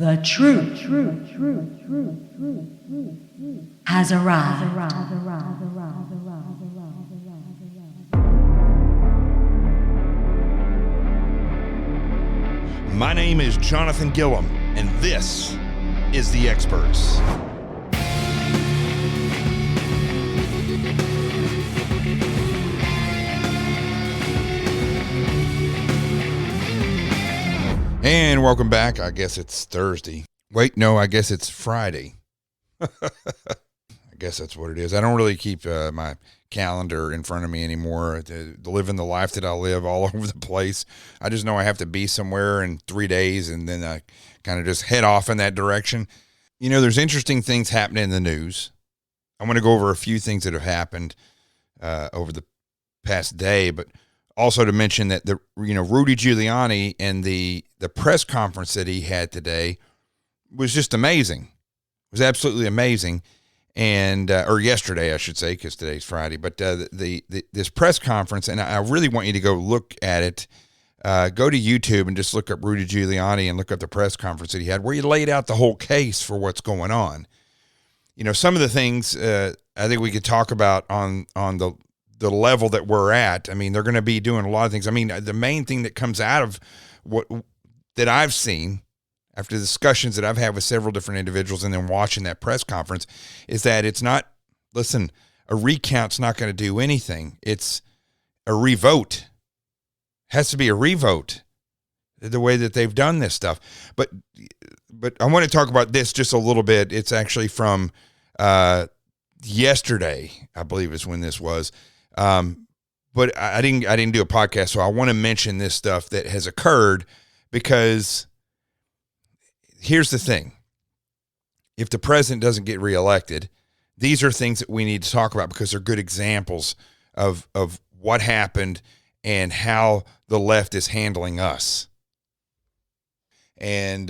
The truth has arrived. My name is Jonathan Gilliam, and this is The Experts. And welcome back. I guess it's Thursday. Wait, no, I guess it's Friday. I guess that's what it is. I don't really keep my calendar in front of me anymore. Living the life that I live all over the place. I just know I have to be somewhere in 3 days, and then I kind of just head off in that direction. You know, there's interesting things happening in the news. I want to go over a few things that have happened over the past day, but also to mention that Rudy Giuliani and the press conference that he had today was just amazing. It was absolutely amazing. And or yesterday, I should say, because today's Friday. But this press conference, and I really want you to go look at it. Go to YouTube and just look up Rudy Giuliani and look up the press conference that he had, where he laid out the whole case for what's going on. You know, some of the things I think we could talk about on the level that we're at. I mean, they're going to be doing a lot of things. I mean, the main thing that comes out of what that I've seen after discussions that I've had with several different individuals and then watching that press conference is that it's not, listen, a recount's not going to do anything. It's a revote. It has to be a revote, the way that they've done this stuff. But I want to talk about this just a little bit. It's actually from yesterday, I believe is when this was. But I didn't do a podcast, so I want to mention this stuff that has occurred, because here's the thing. If the president doesn't get reelected, these are things that we need to talk about, because they're good examples of what happened and how the left is handling us. And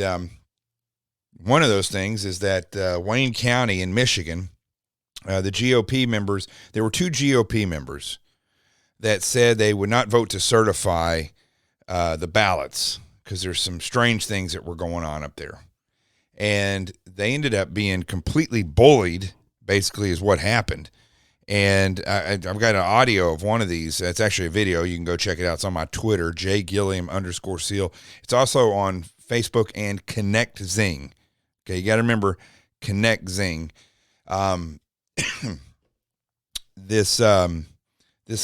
one of those things is that Wayne County in Michigan, the GOP members, there were two GOP members that said they would not vote to certify the ballots because there's some strange things that were going on up there. And they ended up being completely bullied, basically, is what happened. And I've got an audio of one of these. It's actually a video. You can go check it out. It's on my Twitter, @Gilliam_seal. It's also on Facebook and Connect Zing. Okay, you got to remember Connect Zing. This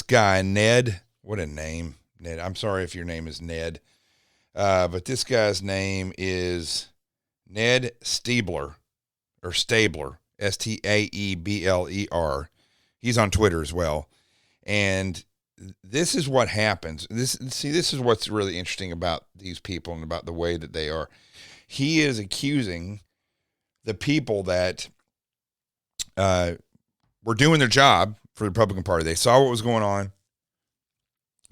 guy, Ned, what a name, Ned. I'm sorry if your name is Ned, but this guy's name is Ned Stabler, or Stabler, Staebler. He's on Twitter as well. And this is what happens. This is what's really interesting about these people and about the way that they are. He is accusing the people that were doing their job for the Republican Party. They saw what was going on.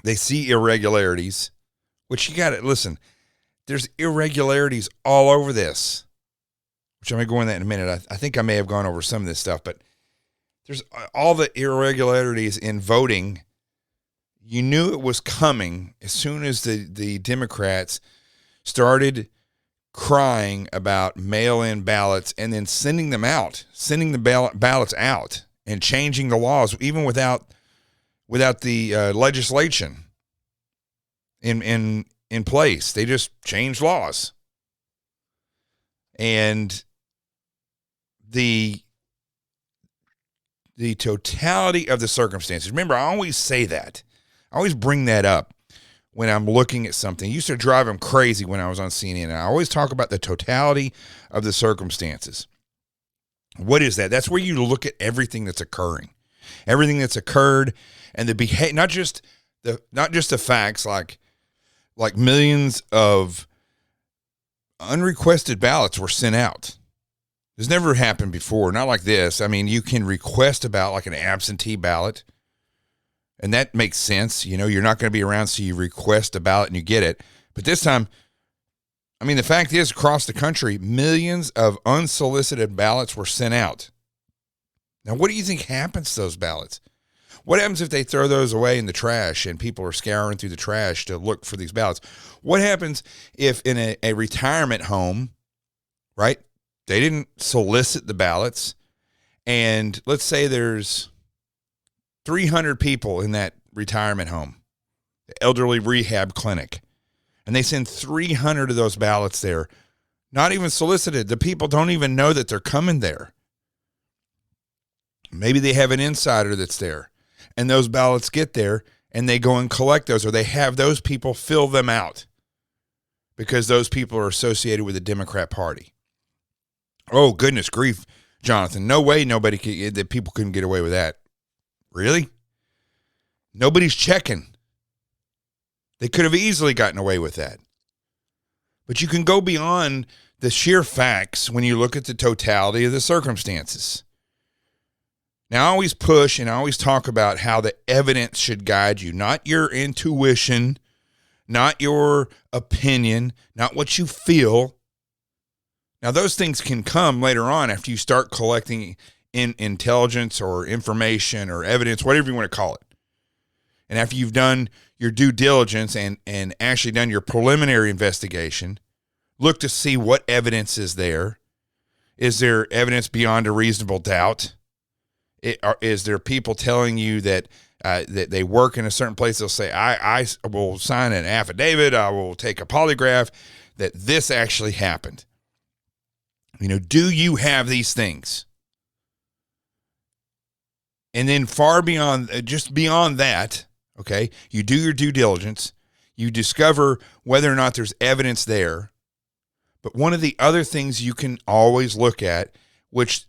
They see irregularities, which you got to listen. There's irregularities all over this, which I'm going to go into that in a minute. I think I may have gone over some of this stuff, but there's all the irregularities in voting. You knew it was coming as soon as the Democrats started crying about mail-in ballots and then sending them out, sending the ballots out and changing the laws, even without the legislation in place. They just changed laws. And the totality of the circumstances. Remember, I always say that. I always bring that up when I'm looking at something. It used to drive them crazy when I was on CNN. And I always talk about the totality of the circumstances. What is that? That's where you look at everything that's occurring, everything that's occurred, and the behavior. Not just the facts, like millions of unrequested ballots were sent out. This never happened before. Not like this. I mean, you can request a ballot, like an absentee ballot, and that makes sense. You know, you're not going to be around, so you request a ballot and you get it. But this time, I mean, the fact is, across the country, millions of unsolicited ballots were sent out. Now, what do you think happens to those ballots? What happens if they throw those away in the trash and people are scouring through the trash to look for these ballots? What happens if in a retirement home right? They didn't solicit the ballots. And let's say there's 300 people in that retirement home, the elderly rehab clinic, and they send 300 of those ballots there, not even solicited. The people don't even know that they're coming there. Maybe they have an insider that's there, and those ballots get there, and they go and collect those, or they have those people fill them out because those people are associated with the Democrat Party. Oh, goodness grief, Jonathan. No way that people couldn't get away with that. Really? Nobody's checking. They could have easily gotten away with that. But you can go beyond the sheer facts when you look at the totality of the circumstances. Now, I always push and I always talk about how the evidence should guide you, not your intuition, not your opinion, not what you feel. Now, those things can come later on after you start collecting intelligence or information or evidence, whatever you want to call it. And after you've done your due diligence and actually done your preliminary investigation, look to see what evidence is there. Is there evidence beyond a reasonable doubt? Is there people telling you that that they work in a certain place? They'll say, I will sign an affidavit, I will take a polygraph, that this actually happened. Do you have these things? And then far beyond, just beyond that, okay, you do your due diligence, you discover whether or not there's evidence there. But one of the other things you can always look at, which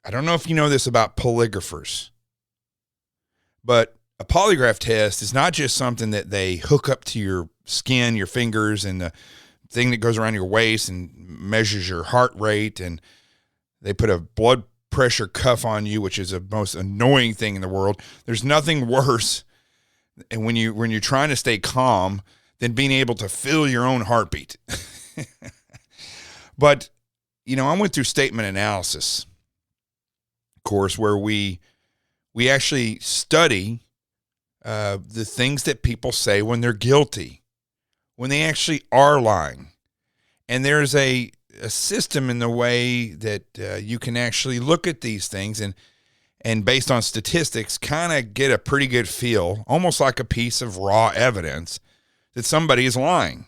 I don't know if you know this about polygraphers, but a polygraph test is not just something that they hook up to your skin, your fingers, and the thing that goes around your waist and measures your heart rate, and they put a blood pressure cuff on you, which is the most annoying thing in the world. There's nothing worse, and when you're trying to stay calm, than being able to feel your own heartbeat. But I went through statement analysis course where we actually study the things that people say when they're guilty, when they actually are lying. And there's a system in the way that you can actually look at these things and based on statistics, kind of get a pretty good feel, almost like a piece of raw evidence that somebody is lying.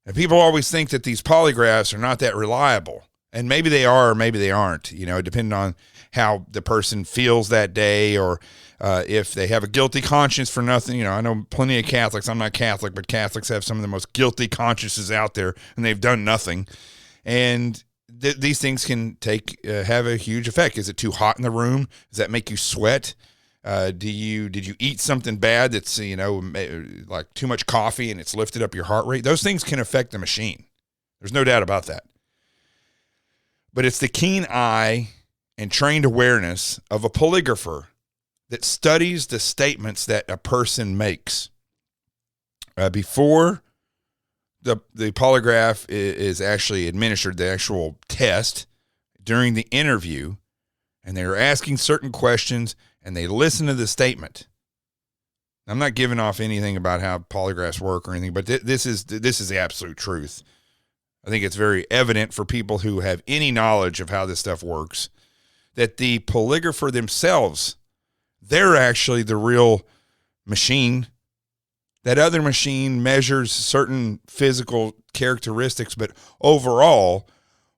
And people always think that these polygraphs are not that reliable. And maybe they are, or maybe they aren't, depending on how the person feels that day, or if they have a guilty conscience for nothing. I know plenty of Catholics. I'm not Catholic, but Catholics have some of the most guilty consciences out there, and they've done nothing. And these things can have a huge effect. Is it too hot in the room? Does that make you sweat? Did you eat something bad that's, like too much coffee and it's lifted up your heart rate? Those things can affect the machine. There's no doubt about that. But it's the keen eye and trained awareness of a polygrapher that studies the statements that a person makes before the polygraph is actually administered, the actual test, during the interview, and they're asking certain questions, and they listen to the statement. I'm not giving off anything about how polygraphs work or anything, but this is the absolute truth. I think it's very evident for people who have any knowledge of how this stuff works that the polygrapher themselves, they're actually the real machine. That other machine measures certain physical characteristics, but overall,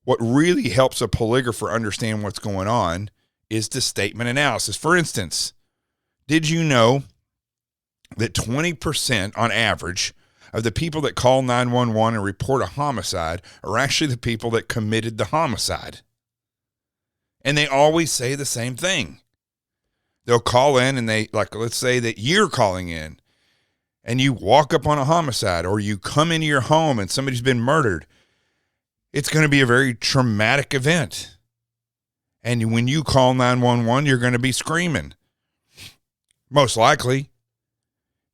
what really helps a polygrapher understand what's going on is the statement analysis. For instance, did you know that 20% on average of the people that call 911 and report a homicide are actually the people that committed the homicide? And they always say the same thing. They'll call in and let's say that you're calling in and you walk up on a homicide, or you come into your home and somebody's been murdered. It's going to be a very traumatic event. And when you call 911, you're going to be screaming. Most likely.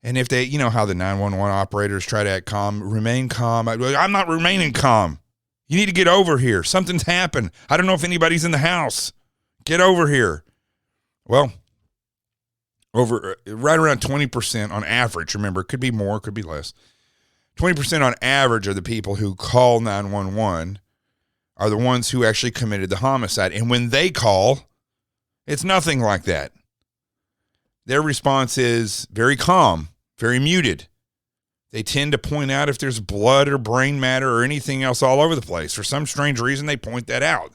And if they, how the 911 operators try to act calm, remain calm. I'm not remaining calm. You need to get over here. Something's happened. I don't know if anybody's in the house. Get over here. Well, right around 20% on average, remember, it could be more, it could be less. 20% on average of the people who call 911 are the ones who actually committed the homicide. And when they call, it's nothing like that. Their response is very calm, very muted. They tend to point out if there's blood or brain matter or anything else all over the place. For some strange reason, they point that out.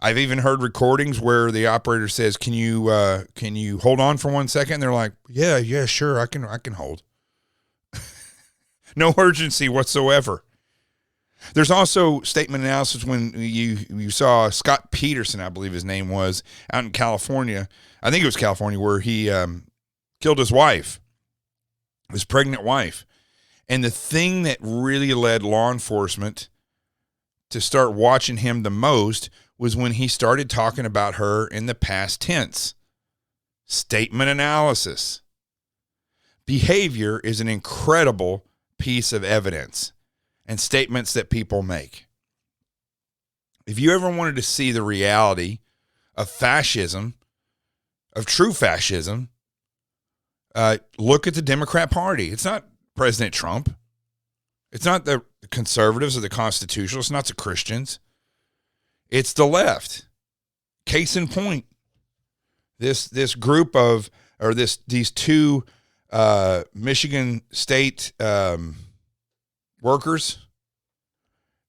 I've even heard recordings where the operator says, can you hold on for 1 second? And they're like, yeah, sure, I can hold. No urgency whatsoever. There's also statement analysis when you saw Scott Peterson, I believe his name was, out in California. I think it was California, where he killed his wife, his pregnant wife. And the thing that really led law enforcement to start watching him the most was when he started talking about her in the past tense. Statement analysis. Behavior is an incredible piece of evidence and statements that people make. If you ever wanted to see the reality of fascism, of true fascism, look at the Democrat Party. It's not President Trump. It's not the conservatives or the constitutionalists. It's not the Christians. It's the left. Case in point, this group of, or these two Michigan State workers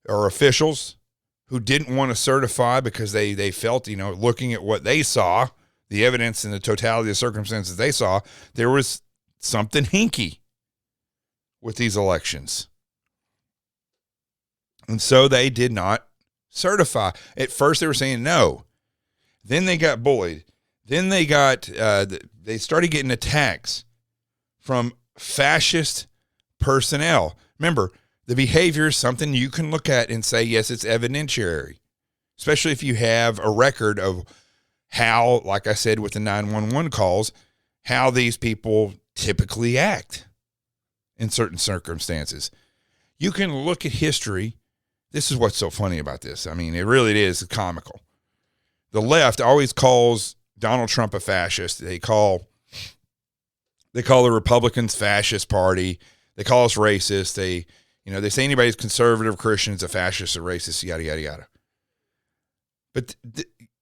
or officials who didn't want to certify because they felt, looking at what they saw, the evidence and the totality of the circumstances they saw, there was something hinky with these elections. And so they did not certify. At first they were saying no. Then they got bullied. Then they started getting attacks from fascist personnel. Remember, the behavior is something you can look at and say, yes, it's evidentiary, especially if you have a record of how, like I said with the 911 calls, how these people typically act in certain circumstances. You can look at history. This is what's so funny about this. I mean, it really is comical. The left always calls Donald Trump a fascist. They call the Republicans fascist party. They call us racist. They say anybody's conservative Christian is a fascist or racist, yada, yada, yada. But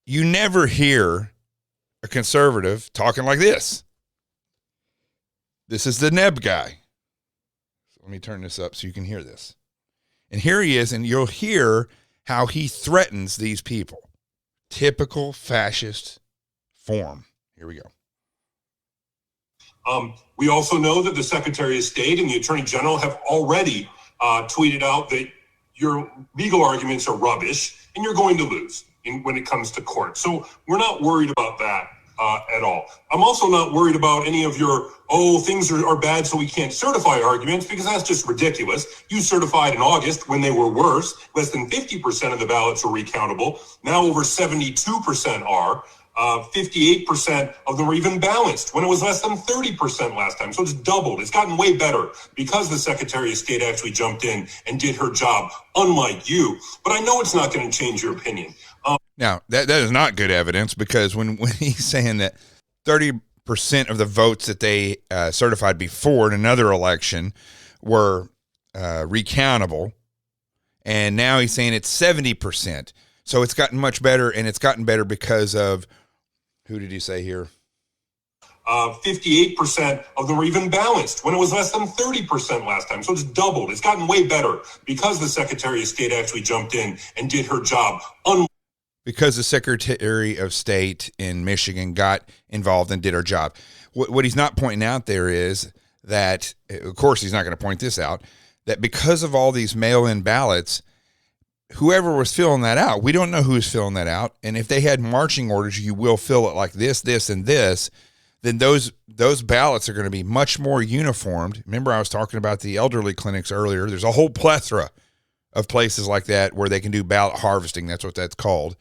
you never hear a conservative talking like this. This is the Neb guy. So let me turn this up so you can hear this. And here he is, and you'll hear how he threatens these people. Typical fascist form. Here we go. We also know that the Secretary of State and the Attorney General have already tweeted out that your legal arguments are rubbish and you're going to lose when it comes to court. So we're not worried about that at all. I'm also not worried about any of your, things are bad so we can't certify arguments, because that's just ridiculous. You certified in August when they were worse. Less than 50% of the ballots are recountable. Now over 72% are. 58% of them are even balanced when it was less than 30% last time. So it's doubled. It's gotten way better because the Secretary of State actually jumped in and did her job, unlike you. But I know it's not going to change your opinion. Now, that is not good evidence, because when he's saying that 30% of the votes that they certified before in another election were recountable, and now he's saying it's 70%. So it's gotten much better, and it's gotten better because of, who did he say here? 58% of them are even balanced when it was less than 30% last time. So it's doubled. It's gotten way better because the Secretary of State actually jumped in and did her job. Because the Secretary of State in Michigan got involved and did her job. What he's not pointing out there is that, of course he's not going to point this out, that because of all these mail-in ballots, whoever was filling that out, we don't know who's filling that out. And if they had marching orders, you will fill it like this, this, and this, then those ballots are going to be much more uniformed. Remember, I was talking about the elderly clinics earlier. There's a whole plethora of places like that where they can do ballot harvesting. That's what that's called.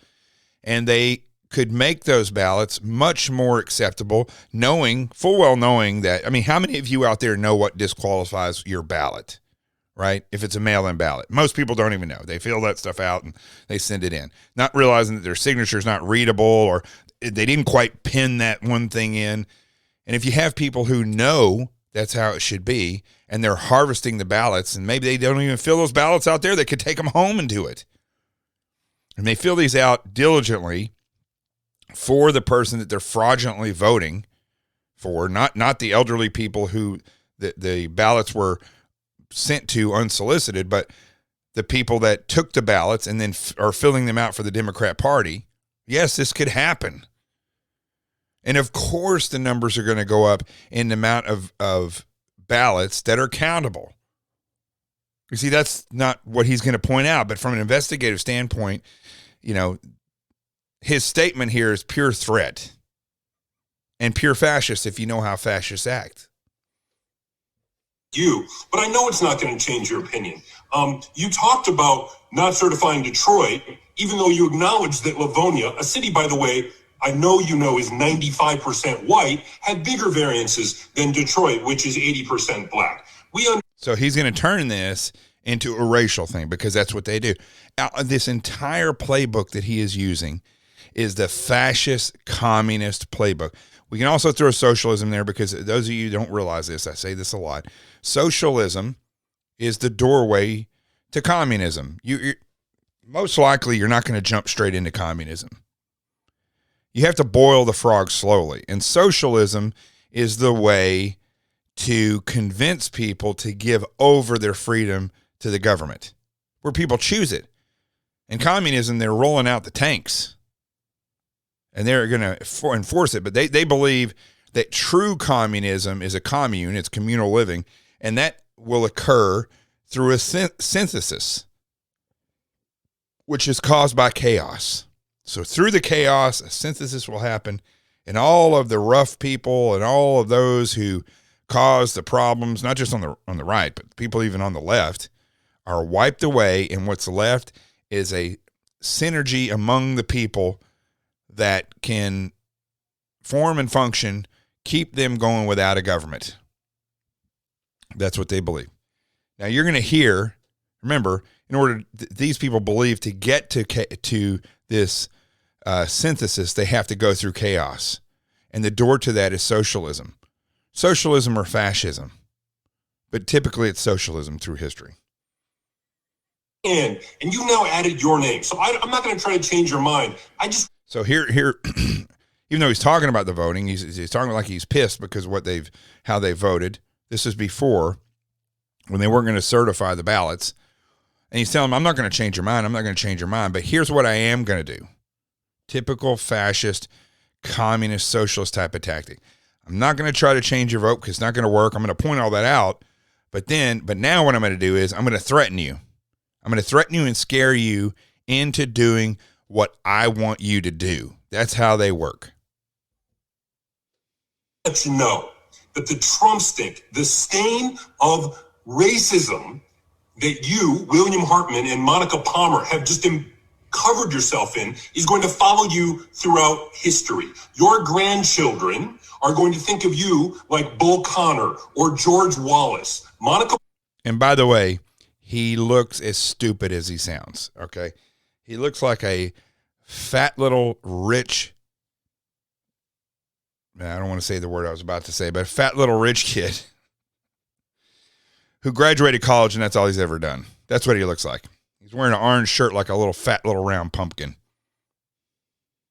And they could make those ballots much more acceptable, full well knowing that, I mean, how many of you out there know what disqualifies your ballot? Right? If it's a mail-in ballot. Most people don't even know. They fill that stuff out and they send it in, not realizing that their signature is not readable, or they didn't quite pin that one thing in. And if you have people who know that's how it should be, and they're harvesting the ballots, and maybe they don't even fill those ballots out there, they could take them home and do it. And they fill these out diligently for the person that they're fraudulently voting for, not the elderly people who the ballots were sent to unsolicited, but the people that took the ballots and then are filling them out for the Democrat Party. Yes, this could happen. And of course, the numbers are going to go up in the amount of ballots that are countable. You see, that's not what he's going to point out, but from an investigative standpoint, you know, his statement here is pure threat and pure fascist if you know how fascists act. But I know it's not going to change your opinion. You talked about not certifying Detroit, even though you acknowledged that Livonia, a city, by the way, I know you know is 95% white, had bigger variances than Detroit, which is 80% black. So he's going to turn this into a racial thing because that's what they do. This entire playbook that he is using is the fascist communist playbook. We can also throw socialism there because those of you who don't realize this, I say this a lot. Socialism is the doorway to communism. You're most likely you're not going to jump straight into communism. You have to boil the frog slowly. And socialism is the way to convince people to give over their freedom to the government, where people choose it. In communism, they're rolling out the tanks. And they're going to enforce it. But they believe that true communism is a commune. It's communal living. And that will occur through a synthesis, which is caused by chaos. So through the chaos, a synthesis will happen. And all of the rough people and all of those who cause the problems, not just on the right, but people even on the left, are wiped away. And what's left is a synergy among the people that can form and function, keep them going without a government. That's what they believe. Now you're going to hear, remember, in order these people believe to get to this synthesis, they have to go through chaos. And the door to that is socialism. Socialism or fascism. But typically it's socialism through history. And you now added your name. So I'm not going to try to change your mind. So here, even though he's talking about the voting, he's talking like he's pissed because how they voted. This is before when they weren't going to certify the ballots. And he's telling them, I'm not going to change your mind. I'm not going to change your mind. But here's what I am going to do. Typical fascist, communist, socialist type of tactic. I'm not going to try to change your vote because it's not going to work. I'm going to point all that out. But now what I'm going to do is I'm going to threaten you. I'm going to threaten you and scare you into doing what I want you to do. That's how they work. Let you know that the Trump stink, the stain of racism that you, William Hartman, and Monica Palmer have just covered yourself in is going to follow you throughout history. Your grandchildren are going to think of you like Bull Connor or George Wallace. And by the way, he looks as stupid as he sounds, okay? He looks like a fat little rich, I don't want to say the word I was about to say, but a fat little rich kid who graduated college and that's all he's ever done. That's what he looks like. He's wearing an orange shirt like a little fat little round pumpkin.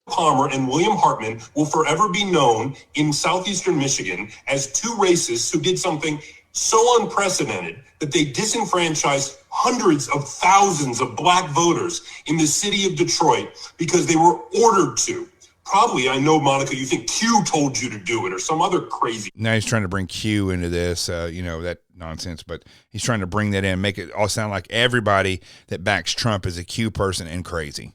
Palmer and William Hartman will forever be known in southeastern Michigan as two racists who did something so unprecedented that they disenfranchised hundreds of thousands of black voters in the city of Detroit because they were ordered to. Probably, I know, Monica, you think Q told you to do it or some other crazy. Now he's trying to bring Q into this, that nonsense, but he's trying to bring that in, make it all sound like everybody that backs Trump is a Q person and crazy.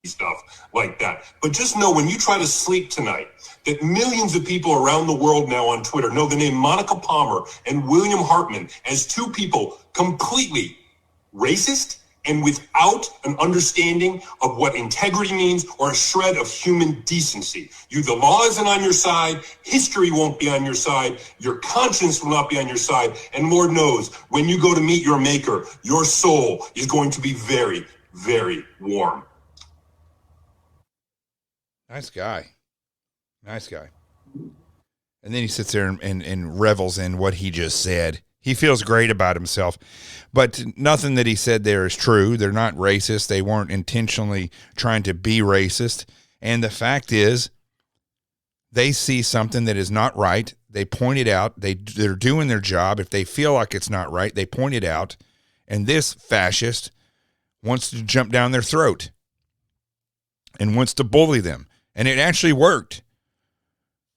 Stuff like that. But just know when you try to sleep tonight that millions of people around the world now on Twitter know the name Monica Palmer and William Hartman as two people completely racist and without an understanding of what integrity means or a shred of human decency. The law isn't on your side, history won't be on your side, your conscience will not be on your side, and Lord knows, when you go to meet your maker, your soul is going to be very, very warm. Nice guy. And then he sits there and revels in what he just said. He feels great about himself. But nothing that he said there is true. They're not racist. They weren't intentionally trying to be racist. And the fact is, they see something that is not right. They point it out. They're doing their job. If they feel like it's not right, they point it out. And this fascist wants to jump down their throat and wants to bully them. And it actually worked.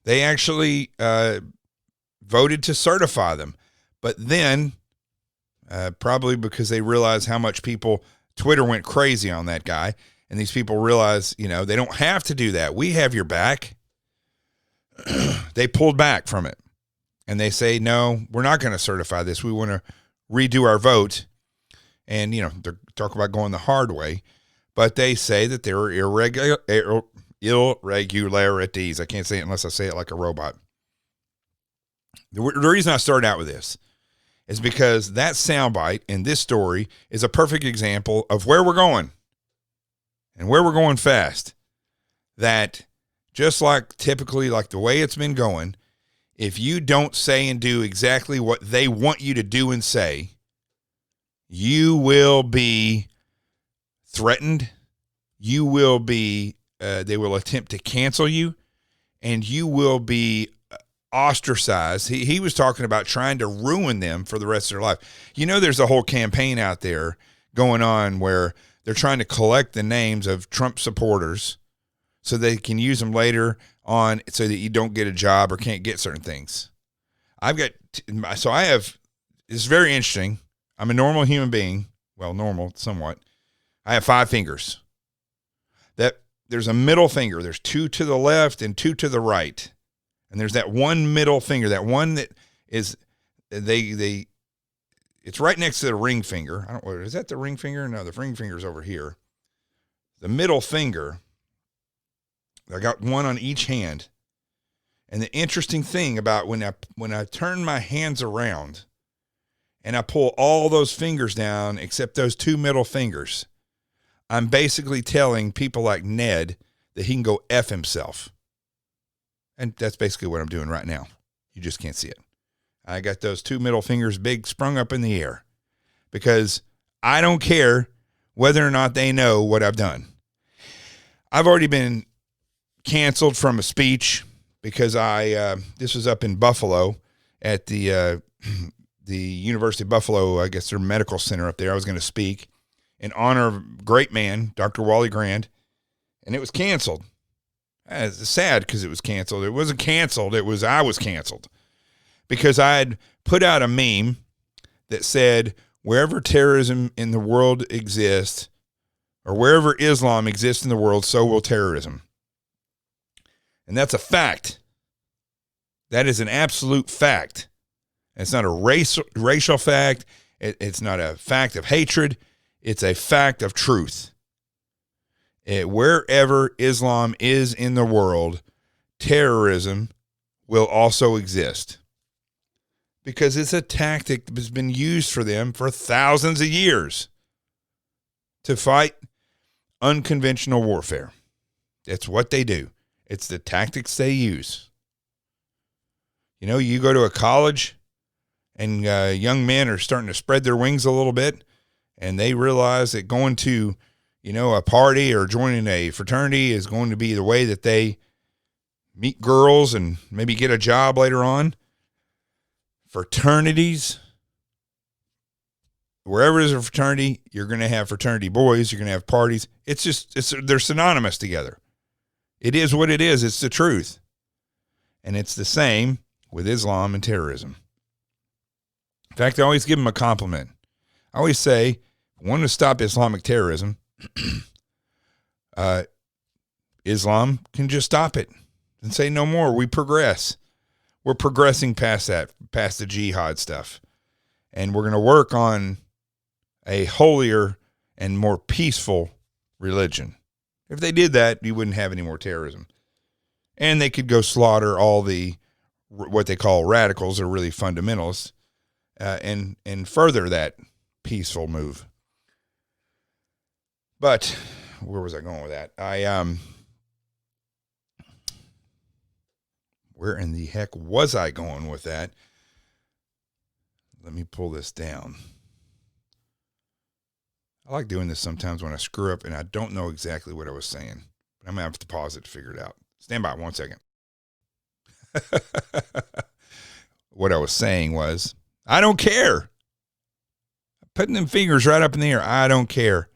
They actually voted to certify them. But then, probably because they realized how much Twitter went crazy on that guy. And these people realize, they don't have to do that. We have your back. They pulled back from it. And they say, no, we're not going to certify this. We want to redo our vote. And, they're talking about going the hard way. But they say that there are irregularities. I can't say it unless I say it like a robot. The reason I started out with this is because that soundbite in this story is a perfect example of where we're going. And where we're going fast. That just like typically like the way it's been going, if you don't say and do exactly what they want you to do and say, you will be threatened. You will be, they will attempt to cancel you, and you will be ostracized. He was talking about trying to ruin them for the rest of their life. There's a whole campaign out there going on where they're trying to collect the names of Trump supporters so they can use them later on so that you don't get a job or can't get certain things. It's very interesting. I'm a normal human being. Well, normal, somewhat. I have 5 fingers. There's a middle finger. There's 2 to the left and 2 to the right. And there's that one middle finger, that one that is, it's right next to the ring finger. Is that the ring finger? No, the ring finger's over here. The middle finger, I got one on each hand. And the interesting thing about when I turn my hands around and I pull all those fingers down except those 2 middle fingers, I'm basically telling people like Ned that he can go F himself. And that's basically what I'm doing right now. You just can't see it. I got those 2 middle fingers big sprung up in the air because I don't care whether or not they know what I've done. I've already been canceled from a speech because this was up in Buffalo at the University of Buffalo, I guess their medical center up there. I was going to speak in honor of a great man, Dr. Wally Grand, and it was canceled. It's sad because it was canceled. It wasn't canceled. I was canceled because I had put out a meme that said, wherever terrorism in the world exists, or wherever Islam exists in the world, so will terrorism. And that's a fact. That is an absolute fact. It's not a racial fact. It's not a fact of hatred. It's a fact of truth. Wherever Islam is in the world, terrorism will also exist. Because it's a tactic that's been used for them for thousands of years to fight unconventional warfare. That's what they do. It's the tactics they use. You go to a college and young men are starting to spread their wings a little bit, and they realize that going to, a party or joining a fraternity is going to be the way that they meet girls and maybe get a job later on. Fraternities, wherever there's a fraternity, you're going to have fraternity boys, you're going to have parties. They're synonymous together. It is what it is. It's the truth. And it's the same with Islam and terrorism. In fact, I always give them a compliment. I always say, if we want to stop Islamic terrorism, Islam can just stop it and say no more. We progress. We're progressing past that, past the jihad stuff. And we're going to work on a holier and more peaceful religion. If they did that, you wouldn't have any more terrorism. And they could go slaughter all the, what they call radicals or really fundamentalists, and further that peaceful move. But where was I going with that? Where in the heck was I going with that? Let me pull this down. I like doing this sometimes when I screw up and I don't know exactly what I was saying. I'm going to have to pause it to figure it out. Stand by 1 second. What I was saying was, I don't care. Putting them fingers right up in the air. I don't care.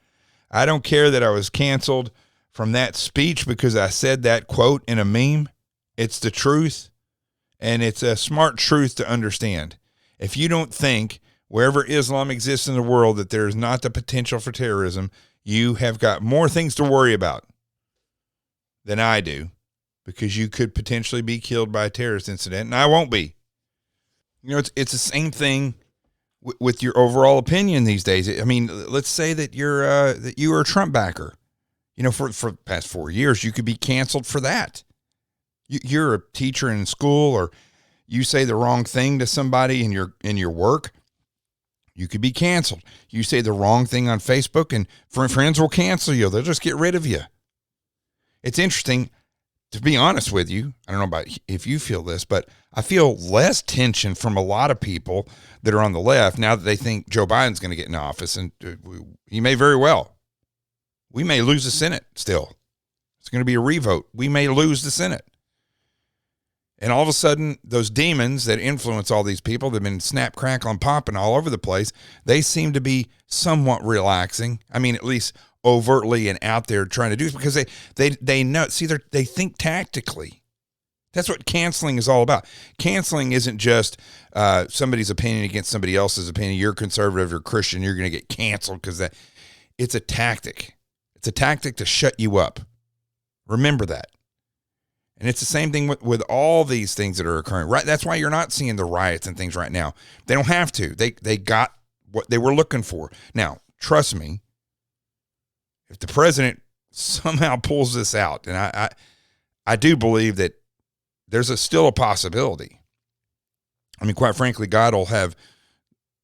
I don't care that I was canceled from that speech because I said that quote in a meme. It's the truth, and it's a smart truth to understand. If you don't think wherever Islam exists in the world that there is not the potential for terrorism, you have got more things to worry about than I do, because you could potentially be killed by a terrorist incident, and I won't be. You know, it's the same thing with your overall opinion these days. I mean, let's say that you are a Trump backer. You know, for the past 4 years, you could be canceled for that. You're a teacher in school, or you say the wrong thing to somebody in your work, you could be canceled. You say the wrong thing on Facebook, and friends will cancel you. They'll just get rid of you. It's interesting. To be honest with you, I don't know about if you feel this, but I feel less tension from a lot of people that are on the left now that they think Joe Biden's going to get in office, and he may very well. We may lose the Senate still. It's going to be a revote. We may lose the Senate. And all of a sudden, those demons that influence all these people that have been snap, crackle, and popping all over the place, they seem to be somewhat relaxing. I mean, at least overtly and out there trying to do it, because they know, see, they think tactically. That's what canceling is all about. Canceling isn't just somebody's opinion against somebody else's opinion. You're conservative, you're Christian, you're going to get canceled because that. It's a tactic. It's a tactic to shut you up. Remember that. And it's the same thing with all these things that are occurring. Right? That's why you're not seeing the riots and things right now. They don't have to. They got what they were looking for. Now, trust me, if the president somehow pulls this out, and I do believe that there's still a possibility. I mean, quite frankly, God will have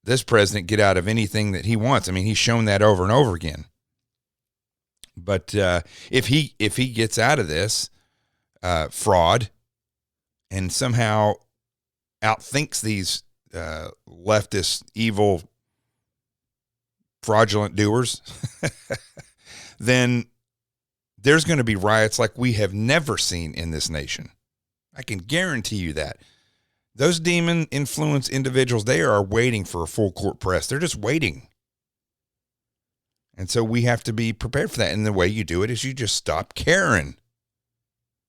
this president get out of anything that he wants. I mean, he's shown that over and over again. But if he gets out of this fraud and somehow outthinks these leftist, evil, fraudulent doers, then there's going to be riots like we have never seen in this nation. I can guarantee you that. Those demon-influenced individuals, they are waiting for a full court press. They're just waiting. And so we have to be prepared for that. And the way you do it is you just stop caring.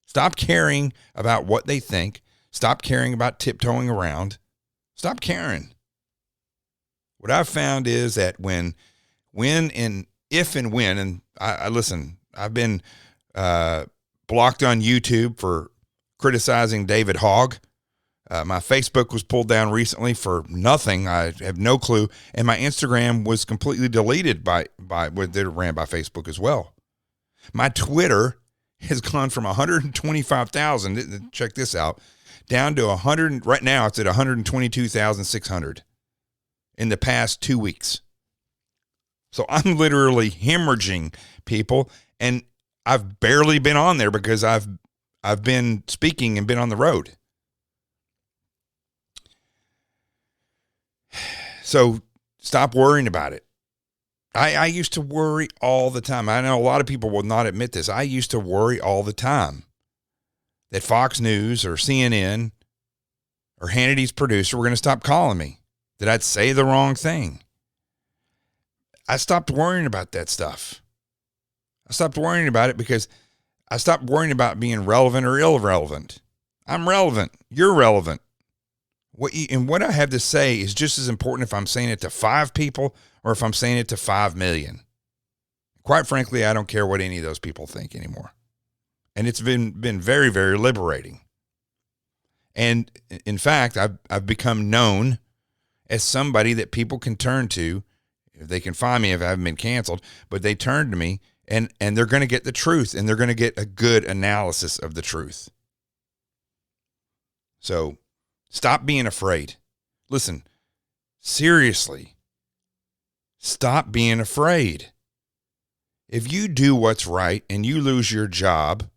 Stop caring about what they think. Stop caring about tiptoeing around. Stop caring. What I've found is that if and when, and I listen, I've been blocked on YouTube for criticizing David Hogg. My Facebook was pulled down recently for nothing. I have no clue. And my Instagram was completely deleted by they ran by Facebook as well. My Twitter has gone from 125,000, check this out, down to 100. Right now it's at 122,600 in the past 2 weeks. So I'm literally hemorrhaging people, and I've barely been on there because I've been speaking and been on the road. So stop worrying about it. I used to worry all the time. I know a lot of people will not admit this. I used to worry all the time that Fox News or CNN or Hannity's producer were going to stop calling me, that I'd say the wrong thing. I stopped worrying about that stuff. I stopped worrying about it because I stopped worrying about being relevant or irrelevant. I'm relevant. You're relevant. What I have to say is just as important if I'm saying it to 5 people or if I'm saying it to 5 million. Quite frankly, I don't care what any of those people think anymore. And it's been very, very liberating. And in fact, I've become known as somebody that people can turn to if they can find me if I haven't been canceled, but they turn to me and they're going to get the truth, and they're going to get a good analysis of the truth. So stop being afraid. Listen, seriously, stop being afraid. If you do what's right and you lose your job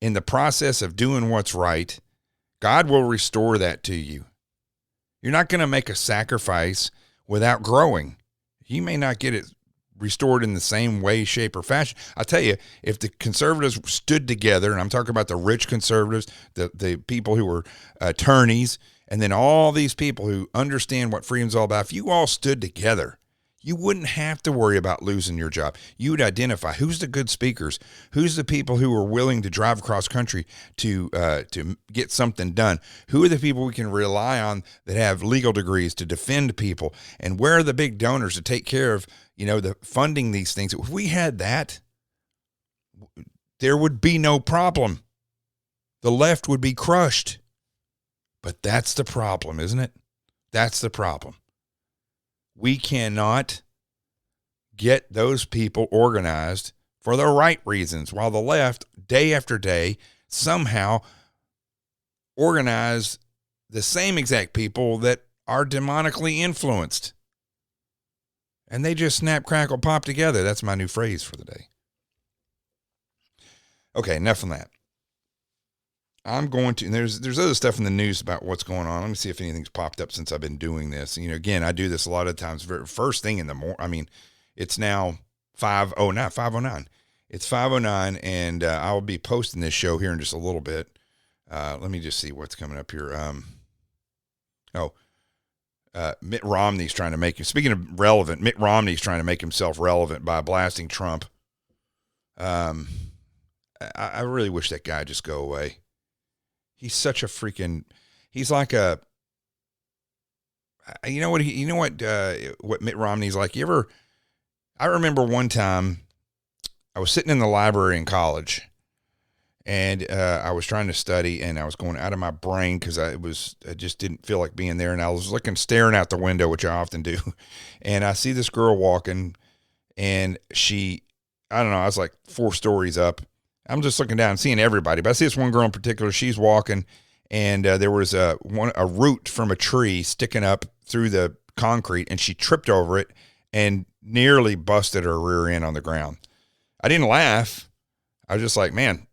in the process of doing what's right, God will restore that to you. You're not going to make a sacrifice without growing. You may not get it restored in the same way, shape, or fashion. I tell you, if the conservatives stood together, and I'm talking about the rich conservatives, the people who were attorneys, and then all these people who understand what freedom's all about, if you all stood together, you wouldn't have to worry about losing your job. You would identify who's the good speakers, who's the people who are willing to drive across country to get something done, who are the people we can rely on that have legal degrees to defend people, and where are the big donors to take care of, the funding these things. If we had that, there would be no problem. The left would be crushed. But that's the problem, isn't it? That's the problem. We cannot get those people organized for the right reasons, while the left, day after day, somehow organize the same exact people that are demonically influenced. And they just snap, crackle, pop together. That's my new phrase for the day. Okay, enough on that. I'm going to, and there's other stuff in the news about what's going on. Let me see if anything's popped up since I've been doing this. Again, I do this a lot of times. First thing in the morning. It's now 5:09. It's 5:09, and I will be posting this show here in just a little bit. Let me just see what's coming up here. Mitt Romney's trying to make, speaking of relevant, Mitt Romney's trying to make himself relevant by blasting Trump. I really wish that guy just go away. He's such a freaking, he's like a, what Mitt Romney's like? I remember one time I was sitting in the library in college, and I was trying to study, and I was going out of my brain because I just didn't feel like being there. And I was staring out the window, which I often do. And I see this girl walking, and I don't know, I was like 4 stories up. I'm just looking down and seeing everybody, but I see this one girl in particular. She's walking, and there was a root from a tree sticking up through the concrete, and she tripped over it and nearly busted her rear end on the ground. I didn't laugh. I was just like, man,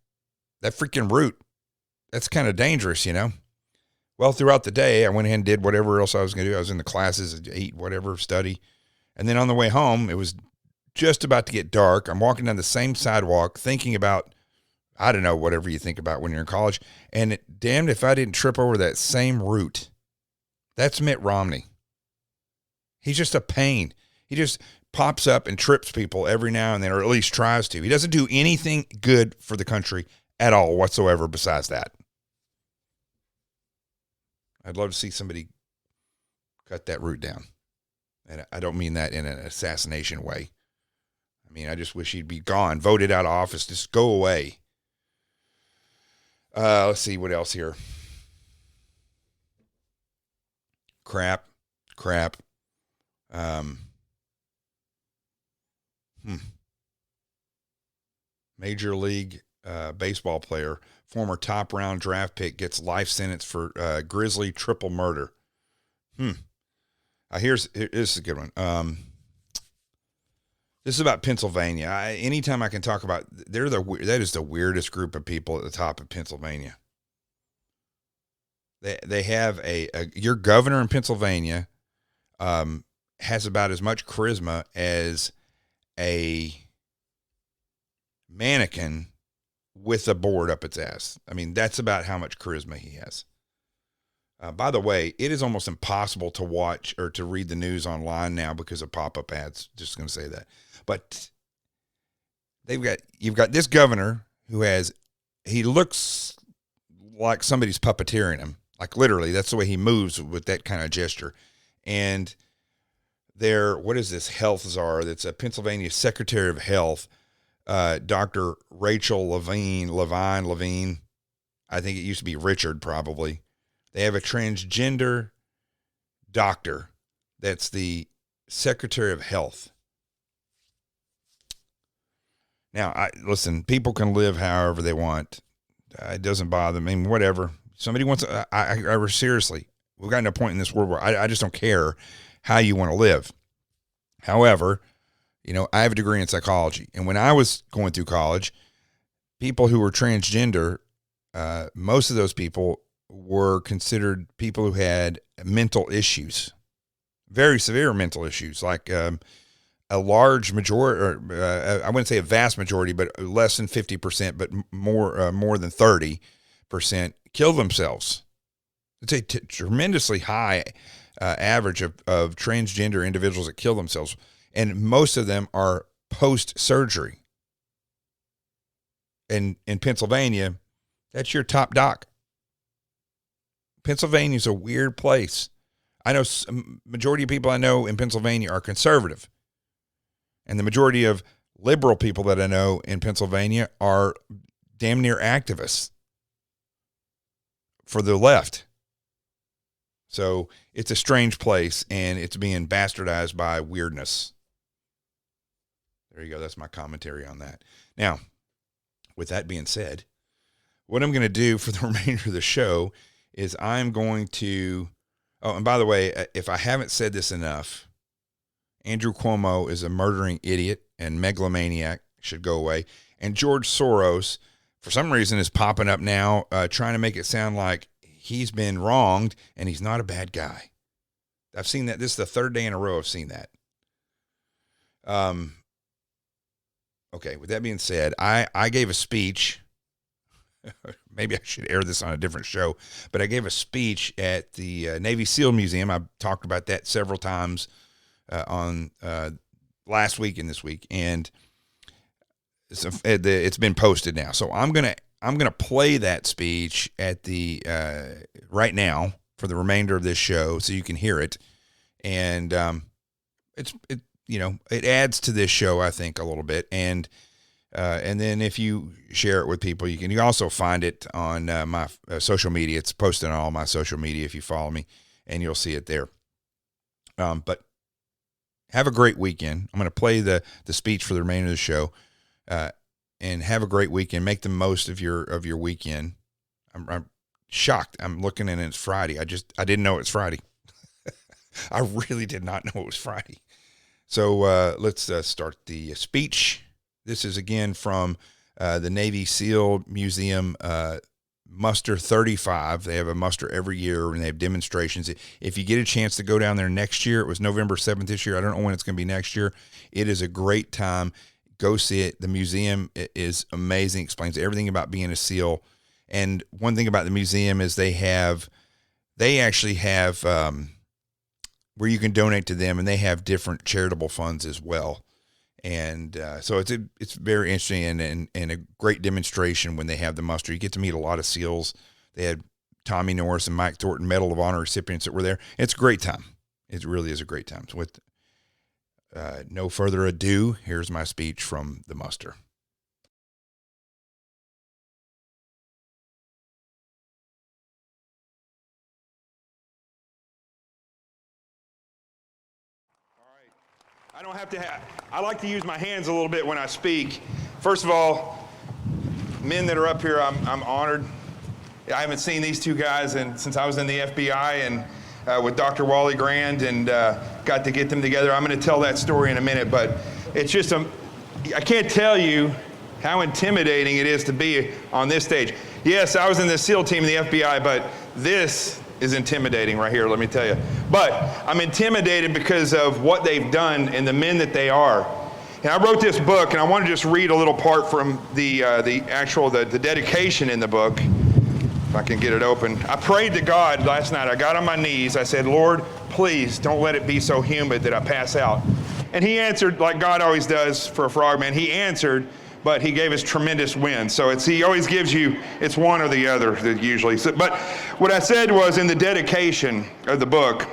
that freaking root, that's kind of dangerous, Well, throughout the day, I went ahead and did whatever else I was going to do. I was in the classes, eat, whatever, study. And then on the way home, it was just about to get dark. I'm walking down the same sidewalk thinking about, I don't know, whatever you think about when you're in college. And damned if I didn't trip over that same root. That's Mitt Romney. He's just a pain. He just pops up and trips people every now and then, or at least tries to. He doesn't do anything good for the country at all whatsoever besides that. I'd love to see somebody cut that root down. And I don't mean that in an assassination way. I just wish he'd be gone, voted out of office, just go away. Let's see what else here. Crap. Major League Baseball player, former top round draft pick, gets life sentence for grisly triple murder. Here's a good one. This is about Pennsylvania. Anytime I can talk about, that is the weirdest group of people at the top of Pennsylvania. They have your governor in Pennsylvania has about as much charisma as a mannequin with a board up its ass. That's about how much charisma he has. By the way, it is almost impossible to watch or to read the news online now because of pop-up ads. Just going to say that. But you've got this governor who he looks like somebody's puppeteering him. Like literally, that's the way he moves with that kind of gesture. And what is this health czar? That's a Pennsylvania Secretary of Health, Dr. Rachel Levine. I think it used to be Richard probably. They have a transgender doctor that's the Secretary of Health. Now, listen, people can live however they want. It doesn't bother me. Whatever. Somebody wants I seriously, we've gotten to a point in this world where I just don't care how you want to live. However, I have a degree in psychology. And when I was going through college, people who were transgender, most of those people were considered people who had mental issues, very severe mental issues, like a large majority, or I wouldn't say a vast majority, but less than 50%, but more than 30% kill themselves. It's a tremendously high average of transgender individuals that kill themselves, and most of them are post-surgery. And in Pennsylvania, that's your top doc. Pennsylvania's a weird place. I know majority of people I know in Pennsylvania are conservative. And the majority of liberal people that I know in Pennsylvania are damn near activists for the left. So it's a strange place, and it's being bastardized by weirdness. There you go. That's my commentary on that. Now, with that being said, what I'm going to do for the remainder of the show is I'm going to, oh, and by the way, if I haven't said this enough, Andrew Cuomo is a murdering idiot and megalomaniac, should go away. And George Soros, for some reason, is popping up now, trying to make it sound like he's been wronged and he's not a bad guy. I've seen that. This is the third day in a row I've seen that. Okay, with that being said, I gave a speech. Maybe I should air this on a different show, but I gave a speech at the Navy SEAL Museum. I've talked about that several times on last week and this week, and it's been posted now. So I'm gonna play that speech at the right now for the remainder of this show, so you can hear it, and it adds to this show, I think, a little bit, and then if you share it with people, you can also find it on my social media. It's posted on all my social media if you follow me, and you'll see it there. But have a great weekend. I'm going to play the speech for the remainder of the show, and have a great weekend. Make the most of your weekend. I'm shocked. I'm looking and it's Friday. I didn't know it's Friday. I really did not know it was Friday. So let's start the speech. This is again from the Navy SEAL Museum, Muster 35. They have a muster every year, and they have demonstrations. If you get a chance to go down there next year, it was November 7th this year. I don't know when it's going to be next year. It is a great time. Go see it. The museum is amazing. Explains everything about being a SEAL. And one thing about the museum is they actually have where you can donate to them, and they have different charitable funds as well. And so it's very interesting and a great demonstration when they have the muster. You get to meet a lot of SEALs. They had Tommy Norris and Mike Thornton Medal of Honor recipients that were there. It's a great time. It really is a great time. So with no further ado, here's my speech from the muster. I don't have to I like to use my hands a little bit when I speak. First of all, men that are up here, I'm honored. I haven't seen these two guys since I was in the FBI and with Dr. Wally Grand, and got to get them together. I'm going to tell that story in a minute, but it's just I can't tell you how intimidating it is to be on this stage. Yes, I was in the SEAL team in the FBI, but this is intimidating right here, let me tell you. But I'm intimidated because of what they've done and the men that they are. And I wrote this book, and I want to just read a little part from the dedication in the book. If I can get it open. I prayed to God last night. I got on my knees. I said, Lord, please don't let it be so humid that I pass out. And he answered like God always does for a frogman. He answered, but he gave us tremendous wind. So he always gives you, it's one or the other usually. So, but what I said was in the dedication of the book,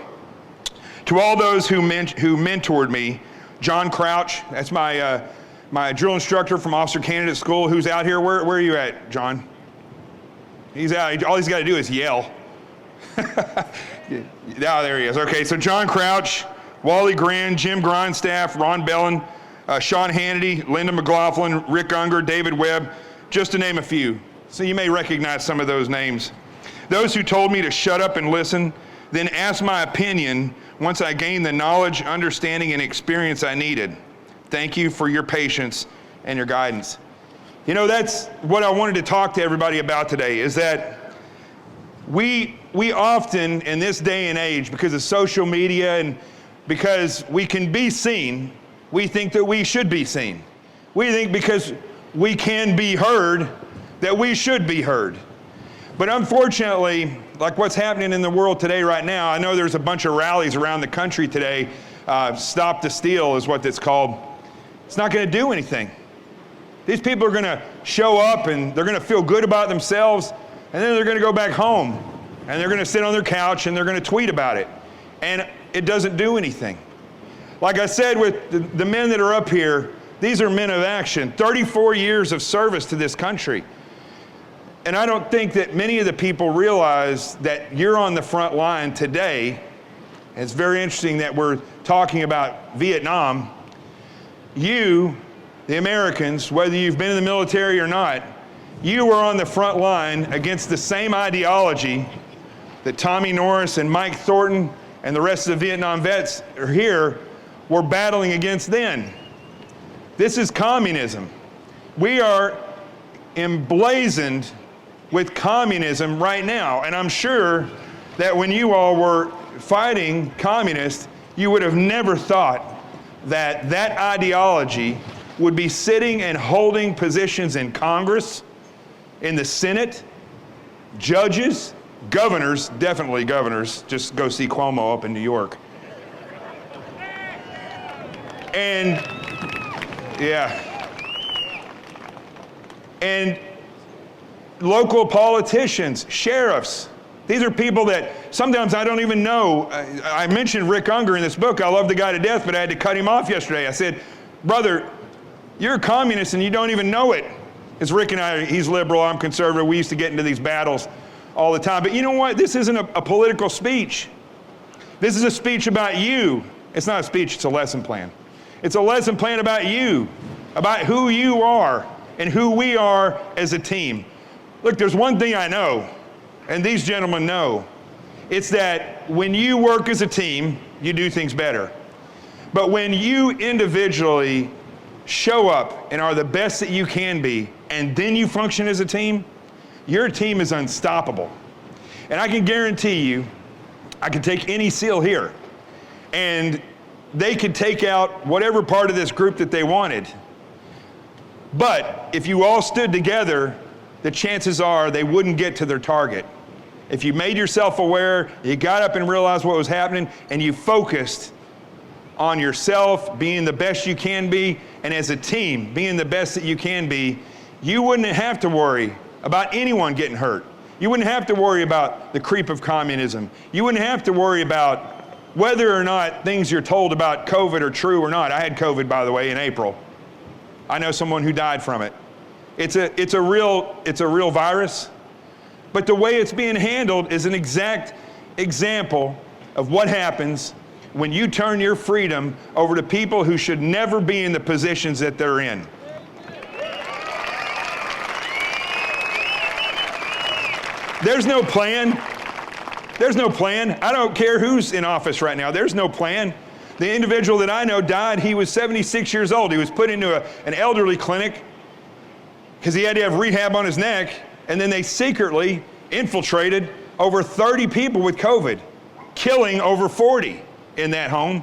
to all those who mentored me, John Crouch, that's my drill instructor from Officer Candidate School, who's out here. Where are you at, John? He's out. All he's got to do is yell. There he is. Okay, so John Crouch, Wally Grand, Jim Grindstaff, Ron Bellin, Sean Hannity, Linda McLaughlin, Rick Unger, David Webb, just to name a few. So you may recognize some of those names. Those who told me to shut up and listen, then ask my opinion once I gained the knowledge, understanding, and experience I needed. Thank you for your patience and your guidance. You know, that's what I wanted to talk to everybody about today, is that We often, in this day and age, because of social media and because we can be seen, we think that we should be seen. We think because we can be heard, that we should be heard. But unfortunately, like what's happening in the world today right now, I know there's a bunch of rallies around the country today. Stop the Steal is what it's called. It's not going to do anything. These people are going to show up and they're going to feel good about themselves, and then they're going to go back home and they're going to sit on their couch and they're going to tweet about it. And it doesn't do anything. Like I said with the men that are up here, these are men of action, 34 years of service to this country. And I don't think that many of the people realize that you're on the front line today. It's very interesting that we're talking about Vietnam. You, the Americans, whether you've been in the military or not, you were on the front line against the same ideology that Tommy Norris and Mike Thornton and the rest of the Vietnam vets are here were battling against then. This is communism. We are emblazoned with communism right now. And I'm sure that when you all were fighting communists, you would have never thought that that ideology would be sitting and holding positions in Congress, in the Senate, judges, governors, definitely governors. Just go see Cuomo up in New York. And, yeah. And local politicians, sheriffs. These are people that sometimes I don't even know. I mentioned Rick Unger in this book. I love the guy to death, but I had to cut him off yesterday. I said, brother, you're a communist and you don't even know it. It's Rick and I, he's liberal, I'm conservative. We used to get into these battles all the time. But you know what? This isn't a political speech. This is a speech about you. It's not a speech, it's a lesson plan. It's a lesson plan about you, about who you are and who we are as a team. Look, there's one thing I know, and these gentlemen know. It's that when you work as a team, you do things better. But when you individually show up and are the best that you can be, and then you function as a team, your team is unstoppable. And I can guarantee you, I can take any SEAL here, and they could take out whatever part of this group that they wanted. But if you all stood together, the chances are they wouldn't get to their target. If you made yourself aware, you got up and realized what was happening, and you focused on yourself being the best you can be, and as a team being the best that you can be, you wouldn't have to worry about anyone getting hurt. You wouldn't have to worry about the creep of communism. You wouldn't have to worry about whether or not things you're told about COVID are true or not. I had COVID, by the way, in April. I know someone who died from it. It's a real virus, but the way it's being handled is an exact example of what happens when you turn your freedom over to people who should never be in the positions that they're in. There's no plan. There's no plan. I don't care who's in office right now. There's no plan. The individual that I know died. He was 76 years old. He was put into an elderly clinic because he had to have rehab on his neck, and then they secretly infiltrated over 30 people with COVID, killing over 40 in that home.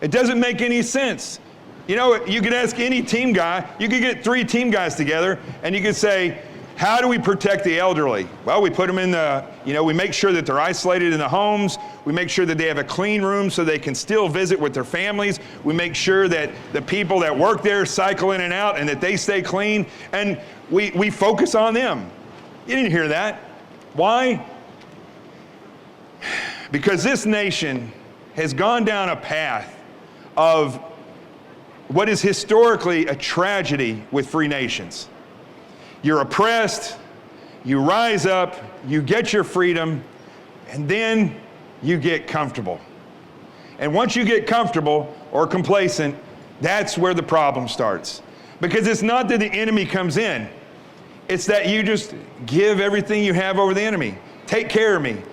It doesn't make any sense. You know, you could ask any team guy, you could get 3 team guys together, and you could say, how do we protect the elderly? Well, we put them in we make sure that they're isolated in the homes. We make sure that they have a clean room so they can still visit with their families. We make sure that the people that work there cycle in and out and that they stay clean. And we focus on them. You didn't hear that. Why? Because this nation has gone down a path of what is historically a tragedy with free nations. You're oppressed, you rise up, you get your freedom, and then you get comfortable. And once you get comfortable or complacent, that's where the problem starts. Because it's not that the enemy comes in, it's that you just give everything you have over the enemy. Take care of me,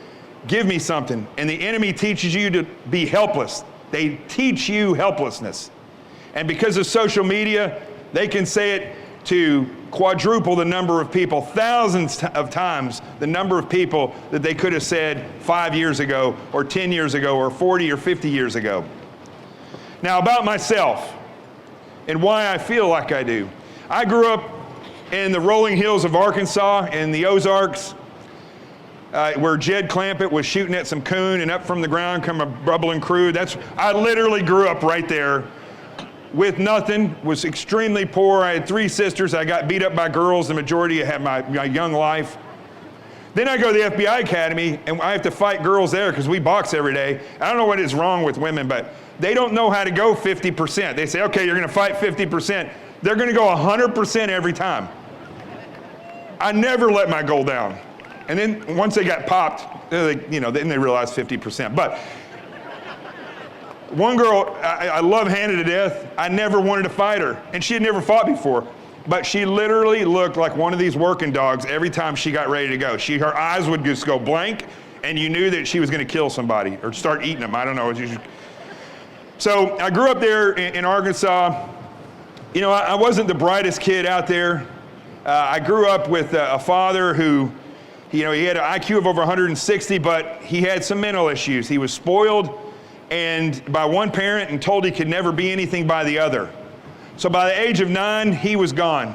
give me something. And the enemy teaches you to be helpless. They teach you helplessness. And because of social media, they can say it to quadruple the number of people, thousands of times the number of people that they could have said 5 years ago, or 10 years ago, or 40 or 50 years ago. Now, about myself and why I feel like I do. I grew up in the rolling hills of Arkansas, in the Ozarks, where Jed Clampett was shooting at some coon, and up from the ground come a bubbling crew. I literally grew up right there with nothing, was extremely poor. I had 3 sisters. I got beat up by girls the majority of my young life. Then I go to the FBI Academy, and I have to fight girls there because we box every day. I don't know what is wrong with women, but they don't know how to go 50%. They say, okay, you're going to fight 50%. They're going to go 100% every time. I never let my goal down. And then once they got popped, then they realized 50%. But one girl I love handed to death, I never wanted to fight her. And she had never fought before. But she literally looked like one of these working dogs every time she got ready to go. Her eyes would just go blank, and you knew that she was going to kill somebody or start eating them. I don't know. So I grew up there in Arkansas. I wasn't the brightest kid out there. I grew up with a father who, he had an IQ of over 160, but he had some mental issues. He was spoiled and by one parent and told he could never be anything by the other. So by the age of 9, he was gone.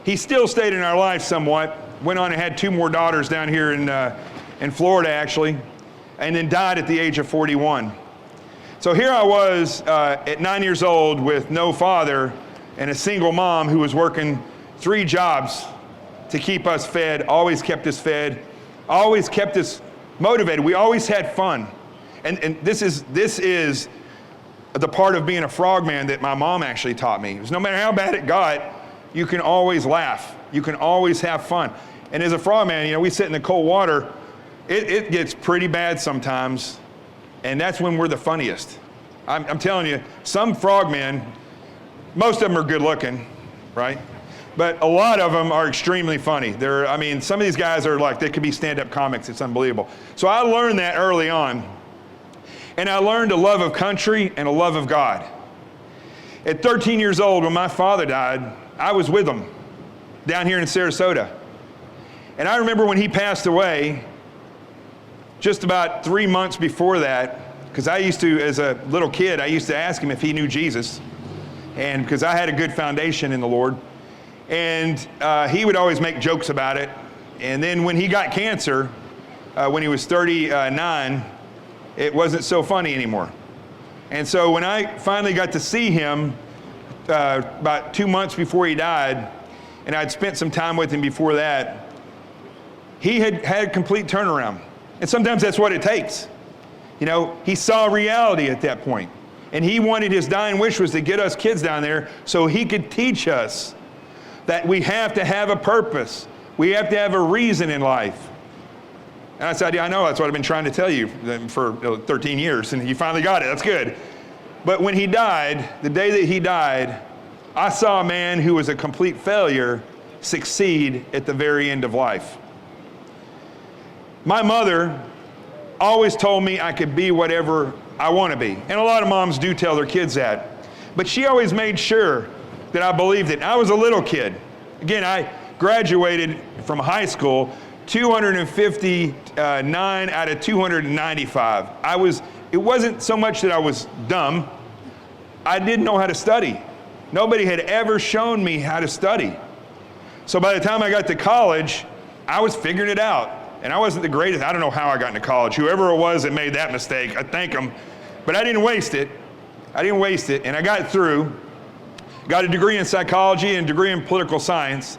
He still stayed in our life somewhat, went on and had 2 more daughters down here in Florida, actually, and then died at the age of 41. So here I was at 9 years old with no father and a single mom who was working 3 jobs to keep us fed, always kept us fed, always kept us motivated. We always had fun. And this is the part of being a frogman that my mom actually taught me. It was no matter how bad it got, you can always laugh. You can always have fun. And as a frogman, we sit in the cold water. It gets pretty bad sometimes, and that's when we're the funniest. I'm telling you, some frogmen, most of them are good looking, right? But a lot of them are extremely funny. Some of these guys are like, they could be stand-up comics. It's unbelievable. So I learned that early on. And I learned a love of country and a love of God. At 13 years old, when my father died, I was with him down here in Sarasota. And I remember when he passed away, just about 3 months before that, because I used to, as a little kid, I used to ask him if he knew Jesus, and because I had a good foundation in the Lord. And he would always make jokes about it. And then when he got cancer, when he was 39, it wasn't so funny anymore. And so when I finally got to see him about 2 months before he died, and I'd spent some time with him before that, he had had a complete turnaround. And sometimes that's what it takes. He saw reality at that point. And he wanted, his dying wish was to get us kids down there so he could teach us that we have to have a purpose. We have to have a reason in life. And I said, yeah, I know, that's what I've been trying to tell you for 13 years, and you finally got it, that's good. But when he died, the day that he died, I saw a man who was a complete failure succeed at the very end of life. My mother always told me I could be whatever I want to be. And a lot of moms do tell their kids that. But she always made sure that I believed it. I was a little kid. Again, I graduated from high school 259 out of 295. It wasn't so much that I was dumb. I didn't know how to study. Nobody had ever shown me how to study. So by the time I got to college, I was figuring it out. And I wasn't the greatest. I don't know how I got into college. Whoever it was that made that mistake, I thank them. But I didn't waste it. And I got through. Got a degree in psychology and a degree in political science.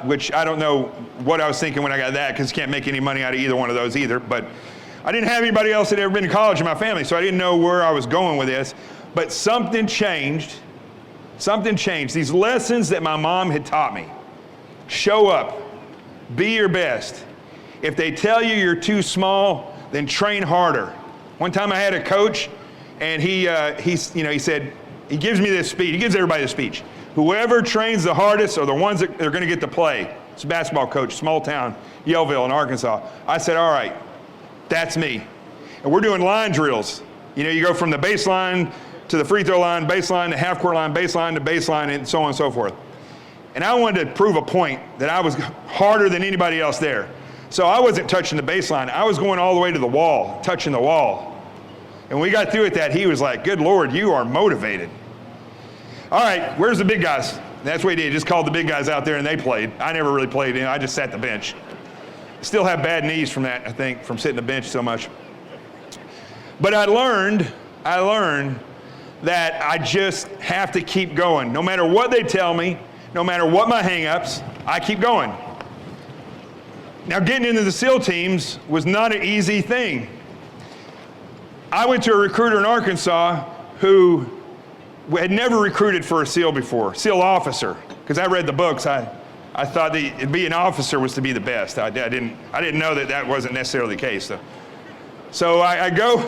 Which I don't know what I was thinking when I got that, because you can't make any money out of either one of those either. But I didn't have anybody else that had ever been to college in my family, so I didn't know where I was going with this. But something changed. Something changed. These lessons that my mom had taught me. Show up. Be your best. If they tell you you're too small, then train harder. One time I had a coach, and he said, he gives me this speech. He gives everybody this speech. Whoever trains the hardest are the ones that are going to get to play. It's a basketball coach, small town, Yellville in Arkansas. I said, all right, that's me. And we're doing line drills. You go from the baseline to the free throw line, baseline, to half court line, baseline, and so on and so forth. And I wanted to prove a point that I was harder than anybody else there. So I wasn't touching the baseline. I was going all the way to the wall, touching the wall. And when we got through with that, he was like, good Lord, you are motivated. All right, where's the big guys? And that's what he did. He just called the big guys out there and they played. I never really played. I just sat the bench. Still have bad knees from that, I think, from sitting the bench so much. But I learned that I just have to keep going. No matter what they tell me, no matter what my hang-ups, I keep going. Now, getting into the SEAL teams was not an easy thing. I went to a recruiter in Arkansas who had never recruited for a SEAL before, SEAL officer, because I read the books. I thought that being an officer was to be the best. I didn't know that wasn't necessarily the case. So I go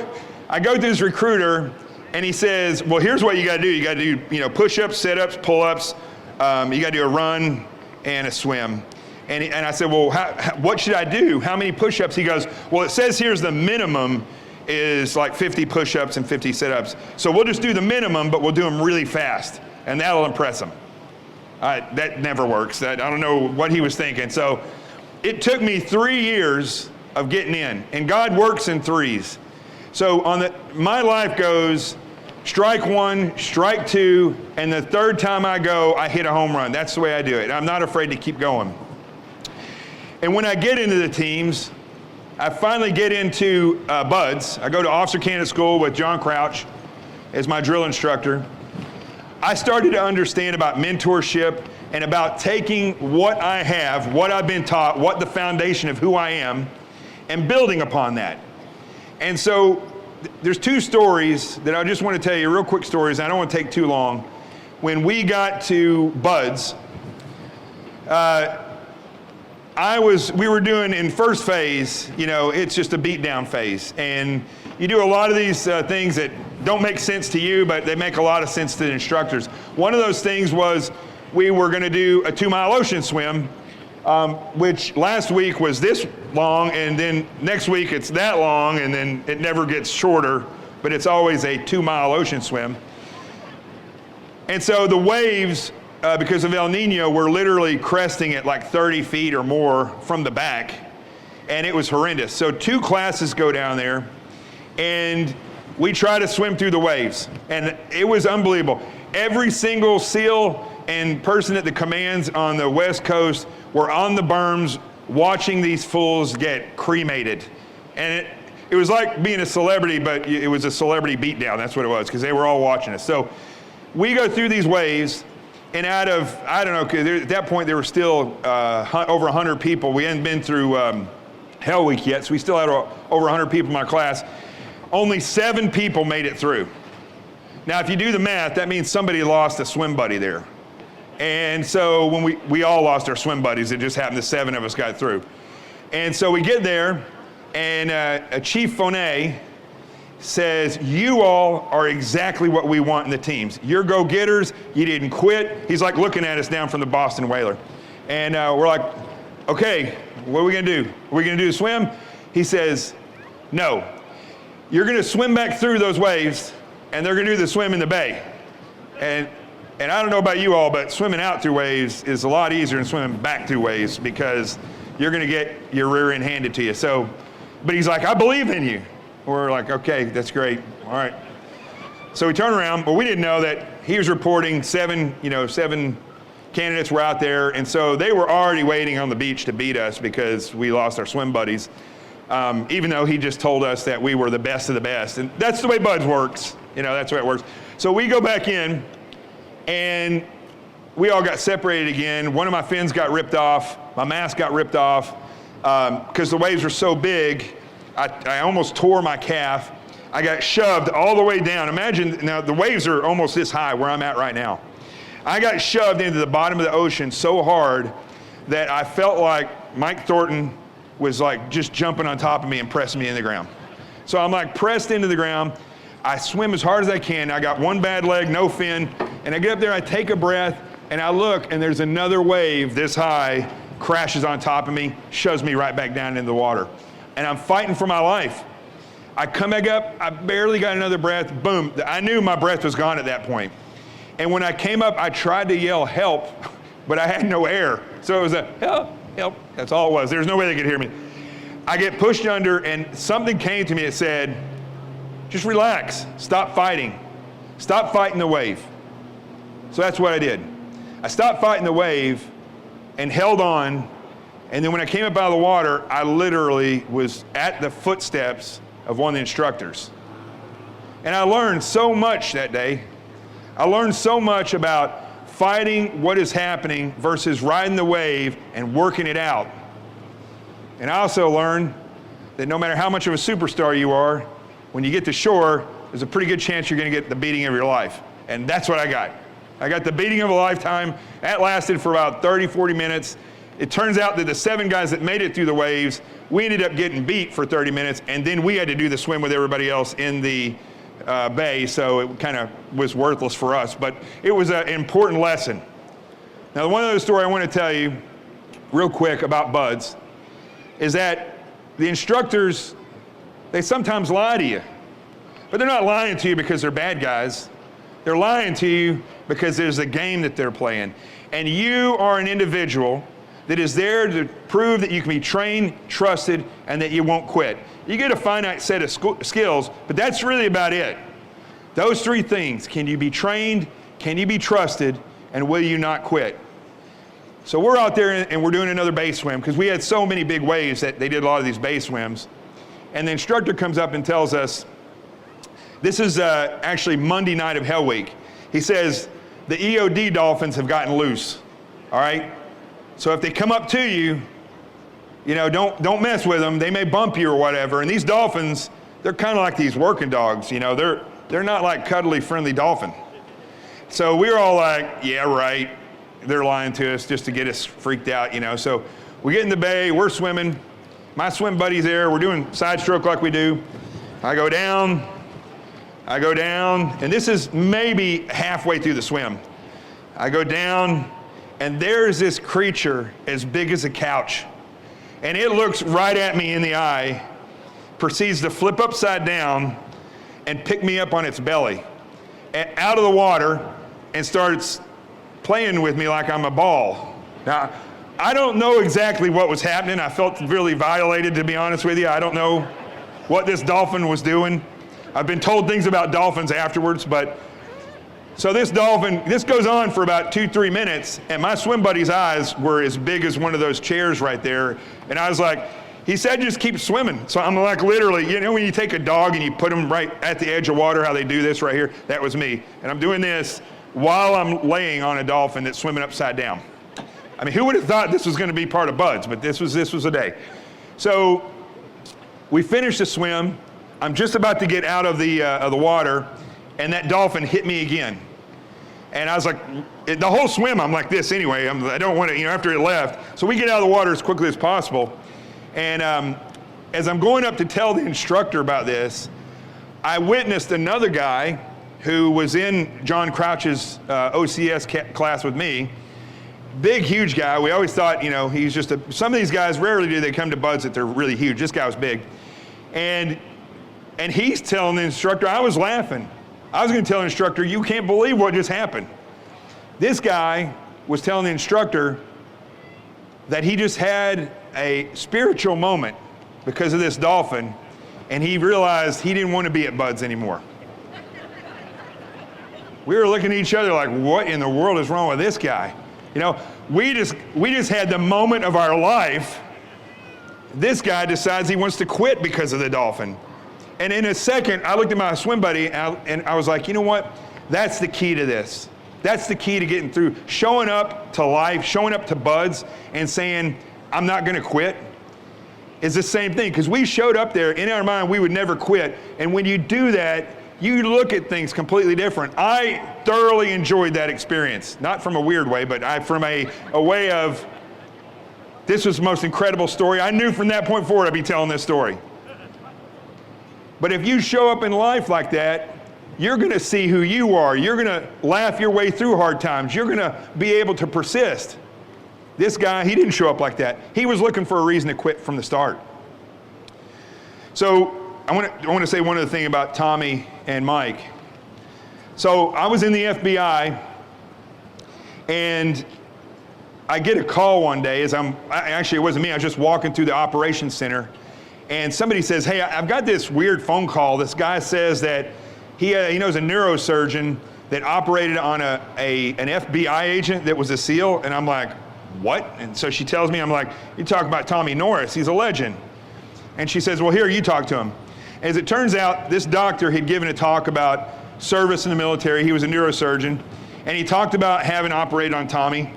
to this recruiter, and he says, well, here's what you got to do. You got to do push-ups, sit-ups, pull-ups. You got to do a run and a swim. And I said, well, what should I do? How many push-ups? He goes, well, it says here's the minimum is like 50 push-ups and 50 sit-ups. So we'll just do the minimum, but we'll do them really fast, and that'll impress them. That never works. I don't know what he was thinking. So it took me 3 years of getting in, and God works in threes. So my life goes strike one, strike two, and the third time I go, I hit a home run. That's the way I do it. I'm not afraid to keep going. And when I get into the teams, I finally get into BUDS. I go to Officer Candidate School with John Crouch as my drill instructor. I started to understand about mentorship and about taking what I have, what I've been taught, what the foundation of who I am, and building upon that. And so there's two stories that I just want to tell you, real quick stories. I don't want to take too long. When we got to BUDS, we were doing in first phase, it's just a beat down phase. And you do a lot of these things that don't make sense to you, but they make a lot of sense to the instructors. One of those things was we were going to do a 2-mile ocean swim, which last week was this long, and then next week it's that long, and then it never gets shorter, but it's always a 2-mile ocean swim. And so the waves, because of El Nino, were literally cresting at like 30 feet or more from the back, and it was horrendous. So 2 classes go down there, and we try to swim through the waves, and it was unbelievable. Every single SEAL and person at the commands on the West Coast were on the berms watching these fools get cremated. And it was like being a celebrity, but it was a celebrity beatdown. That's what it was, because they were all watching us. So we go through these waves, and out of, I don't know, at that point there were still over 100 people. We hadn't been through Hell Week yet, so we still had over 100 people in my class. Only 7 people made it through. Now, if you do the math, that means somebody lost a swim buddy there. And so when we all lost our swim buddies, it just happened that 7 of us got through. And so we get there, and Chief Fonet says, you all are exactly what we want in the teams. You're go-getters, you didn't quit. He's like looking at us down from the Boston Whaler. And we're like, okay, what are we gonna do? Are we gonna do the swim? He says, no. You're gonna swim back through those waves, and they're gonna do the swim in the bay. And I don't know about you all, but swimming out through waves is a lot easier than swimming back through waves, because you're gonna get your rear end handed to you. So, but he's like, I believe in you. We're like, okay, that's great, all right. So we turn around, but we didn't know that he was reporting 7 candidates were out there, and so they were already waiting on the beach to beat us because we lost our swim buddies, even though he just told us that we were the best of the best. And that's the way BUDS works, that's the way it works. So we go back in, and we all got separated again. One of my fins got ripped off, my mask got ripped off, because the waves were so big, I almost tore my calf. I got shoved all the way down. Imagine, now the waves are almost this high where I'm at right now. I got shoved into the bottom of the ocean so hard that I felt like Mike Thornton was like just jumping on top of me and pressing me in the ground. So I'm like pressed into the ground. I swim as hard as I can. I got one bad leg, no fin, and I get up there, I take a breath, and I look, and there's another wave this high, crashes on top of me, shoves me right back down into the water. And I'm fighting for my life. I come back up, I barely got another breath, boom. I knew my breath was gone at that point. And when I came up, I tried to yell help, but I had no air. So it was a help, help, that's all it was. There's no way they could hear me. I get pushed under and something came to me that said, just relax, stop fighting. Stop fighting the wave. So that's what I did. I stopped fighting the wave and held on. And then when I came up out of the water, I literally was at the footsteps of one of the instructors. And I learned so much that day. I learned so much about fighting what is happening versus riding the wave and working it out. And I also learned that no matter how much of a superstar you are, when you get to shore, there's a pretty good chance you're going to get the beating of your life. And that's what I got. I got the beating of a lifetime. That lasted for about 30, 40 minutes. It turns out that the 7 guys that made it through the waves, we ended up getting beat for 30 minutes, and then we had to do the swim with everybody else in the bay, so it kind of was worthless for us. But it was an important lesson. Now, one other story I want to tell you real quick about buds is that the instructors, they sometimes lie to you. But they're not lying to you because they're bad guys. They're lying to you because there's a game that they're playing. And you are an individual that is there to prove that you can be trained, trusted, and that you won't quit. You get a finite set of skills, but that's really about it. Those 3 things: can you be trained, can you be trusted, and will you not quit? So we're out there and we're doing another bay swim because we had so many big waves that they did a lot of these bay swims. And the instructor comes up and tells us, this is actually Monday night of Hell Week. He says, the EOD dolphins have gotten loose, all right? So if they come up to you, don't mess with them. They may bump you or whatever. And these dolphins, they're kind of like these working dogs, They're not like cuddly, friendly dolphin. So we were all like, yeah, right. They're lying to us just to get us freaked out, So we get in the bay, we're swimming. My swim buddy's there. We're doing side stroke like we do. I go down, and this is maybe halfway through the swim. I go down, and there's this creature as big as a couch. And it looks right at me in the eye, proceeds to flip upside down and pick me up on its belly, out of the water, and starts playing with me like I'm a ball. Now, I don't know exactly what was happening. I felt really violated, to be honest with you. I don't know what this dolphin was doing. I've been told things about dolphins afterwards, but so this dolphin, this goes on for about 2-3 minutes, and my swim buddy's eyes were as big as one of those chairs right there. And I was like, he said, just keep swimming. So I'm like, literally, when you take a dog and you put him right at the edge of water, how they do this right here, that was me. And I'm doing this while I'm laying on a dolphin that's swimming upside down. I mean, who would have thought this was going to be part of Buds? But this was a day. So we finished the swim. I'm just about to get out of the water, and that dolphin hit me again. And I was like, the whole swim, I'm like this anyway. I don't want to, after it left. So we get out of the water as quickly as possible. And as I'm going up to tell the instructor about this, I witnessed another guy who was in John Crouch's OCS class with me. Big, huge guy. We always thought, he's just some of these guys, rarely do they come to Buds that they're really huge. This guy was big. And he's telling the instructor, I was laughing. I was going to tell the instructor, you can't believe what just happened. This guy was telling the instructor that he just had a spiritual moment because of this dolphin, and he realized he didn't want to be at Buds anymore. We were looking at each other like, what in the world is wrong with this guy? We just had the moment of our life. This guy decides he wants to quit because of the dolphin. And in a second, I looked at my swim buddy and I was like, you know what? That's the key to this. That's the key to getting through. Showing up to life, showing up to Buds and saying, I'm not going to quit is the same thing. Because we showed up there, in our mind, we would never quit. And when you do that, you look at things completely different. I thoroughly enjoyed that experience. Not from a weird way, but from a way of, this was the most incredible story. I knew from that point forward I'd be telling this story. But if you show up in life like that, you're going to see who you are. You're going to laugh your way through hard times. You're going to be able to persist. This guy, he didn't show up like that. He was looking for a reason to quit from the start. So I want to say one other thing about Tommy and Mike. So I was in the FBI, and I get a call one day actually it wasn't me, I was just walking through the operations center, and somebody says, hey, I've got this weird phone call. This guy says that he knows a neurosurgeon that operated on an FBI agent that was a SEAL, and I'm like, what? And so she tells me, I'm like, you talk about Tommy Norris, he's a legend. And she says, well, here, you talk to him. As it turns out, this doctor had given a talk about service in the military. He was a neurosurgeon, and he talked about having operated on Tommy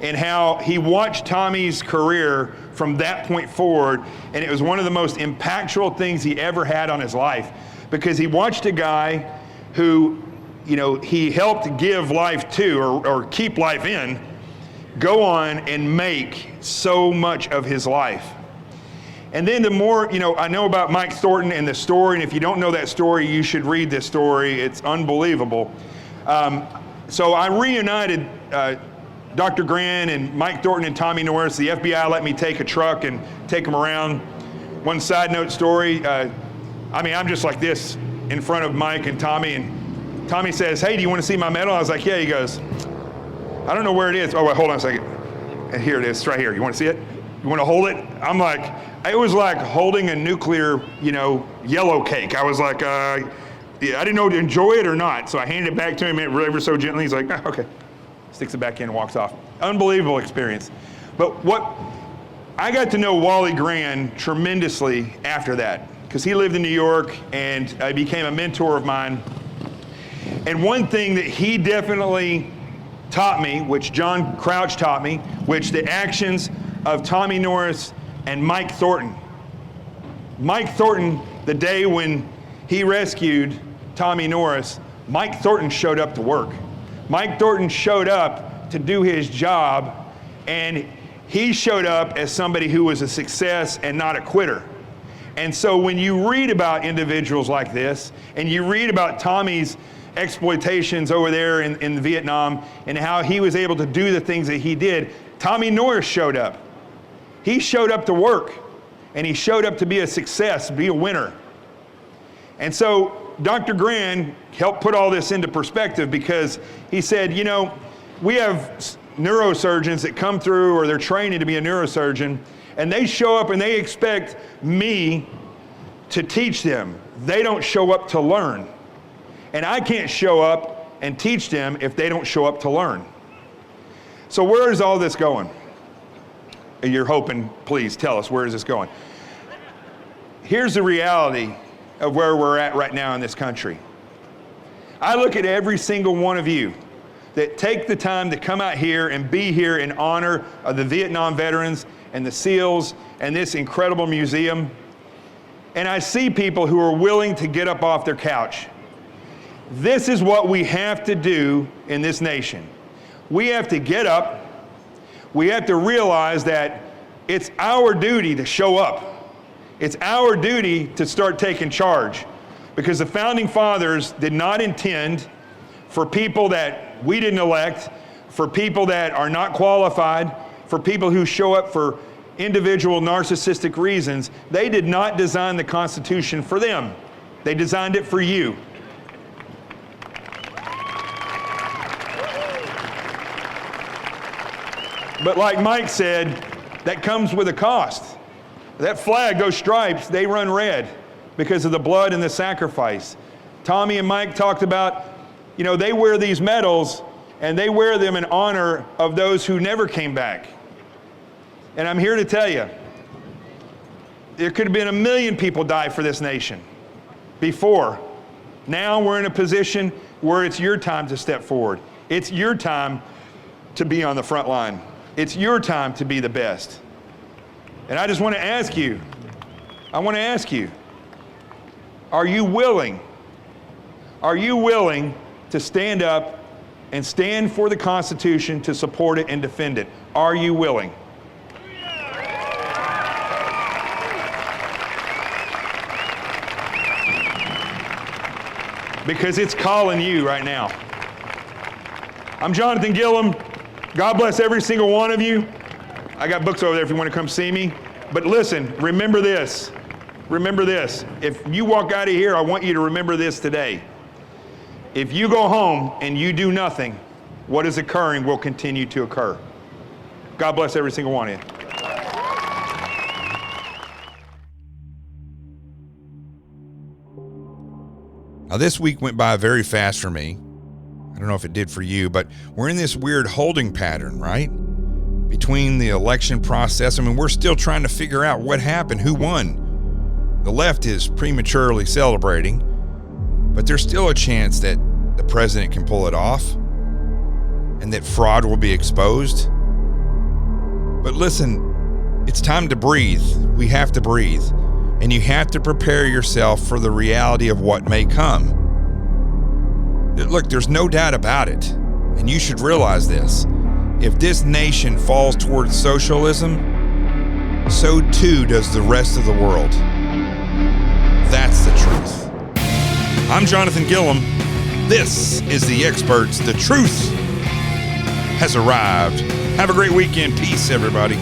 and how he watched Tommy's career from that point forward, and it was one of the most impactful things he ever had on his life, because he watched a guy who, he helped give life to or keep life in, go on and make so much of his life. And then the more, I know about Mike Thornton and the story, and if you don't know that story, you should read this story. It's unbelievable. So I reunited Dr. Gran and Mike Thornton and Tommy Norris. The FBI let me take a truck and take them around. One side note story, I'm just like this in front of Mike and Tommy, and Tommy says, hey, do you want to see my medal? I was like, yeah. He goes, I don't know where it is. Oh, wait, hold on a second. And here it is, it's right here. You want to see it? You want to hold it? I'm like, it was like holding a nuclear, yellow cake. I was like, I didn't know to enjoy it or not. So I handed it back to him ever so gently. He's like, okay. Sticks it back in and walks off. Unbelievable experience. But I got to know Wally Gran tremendously after that, because he lived in New York and became a mentor of mine. And one thing that he definitely taught me, which John Crouch taught me, which the actions of Tommy Norris and Mike Thornton. Mike Thornton, the day when he rescued Tommy Norris, Mike Thornton showed up to work. Mike Thornton showed up to do his job, and he showed up as somebody who was a success and not a quitter. And so when you read about individuals like this, and you read about Tommy's exploitations over there in Vietnam and how he was able to do the things that he did, Tommy Norris showed up. He showed up to work, and he showed up to be a success, be a winner. And so Dr. Gran helped put all this into perspective, because he said, we have neurosurgeons that come through, or they're training to be a neurosurgeon, and they show up and they expect me to teach them. They don't show up to learn. And I can't show up and teach them if they don't show up to learn. So where is all this going? You're hoping, please tell us, where is this going? Here's the reality of where we're at right now in this country. I look at every single one of you that take the time to come out here and be here in honor of the Vietnam veterans and the SEALs and this incredible museum. And I see people who are willing to get up off their couch. This is what we have to do in this nation. We have to get up. We have to realize that it's our duty to show up. It's our duty to start taking charge, because the founding fathers did not intend for people that we didn't elect, for people that are not qualified, for people who show up for individual narcissistic reasons. They did not design the Constitution for them. They designed it for you. But like Mike said, that comes with a cost. That flag, those stripes, they run red because of the blood and the sacrifice. Tommy and Mike talked about, they wear these medals, and they wear them in honor of those who never came back. And I'm here to tell you, there could have been 1 million people die for this nation before. Now we're in a position where it's your time to step forward. It's your time to be on the front line. It's your time to be the best. And I just want to ask you, are you willing? Are you willing to stand up and stand for the Constitution, to support it and defend it? Are you willing? Because it's calling you right now. I'm Jonathan Gilliam. God bless every single one of you. I got books over there if you want to come see me. But listen, remember this. remember this. If you walk out of here, I want you to remember this today. If you go home and you do nothing, what is occurring will continue to occur. God bless every single one of you. Now, this week went by very fast for me. I don't know if it did for you, but we're in this weird holding pattern, right? Between the election process, I mean, we're still trying to figure out what happened, who won. The left is prematurely celebrating, but there's still a chance that the president can pull it off and that fraud will be exposed. But listen, it's time to breathe. We have to breathe. And you have to prepare yourself for the reality of what may come. Look, there's no doubt about it, and you should realize this. If this nation falls towards socialism, so too does the rest of the world. That's the truth. I'm Jonathan Gilliam. This is The Experts. The truth has arrived. Have a great weekend. Peace, everybody.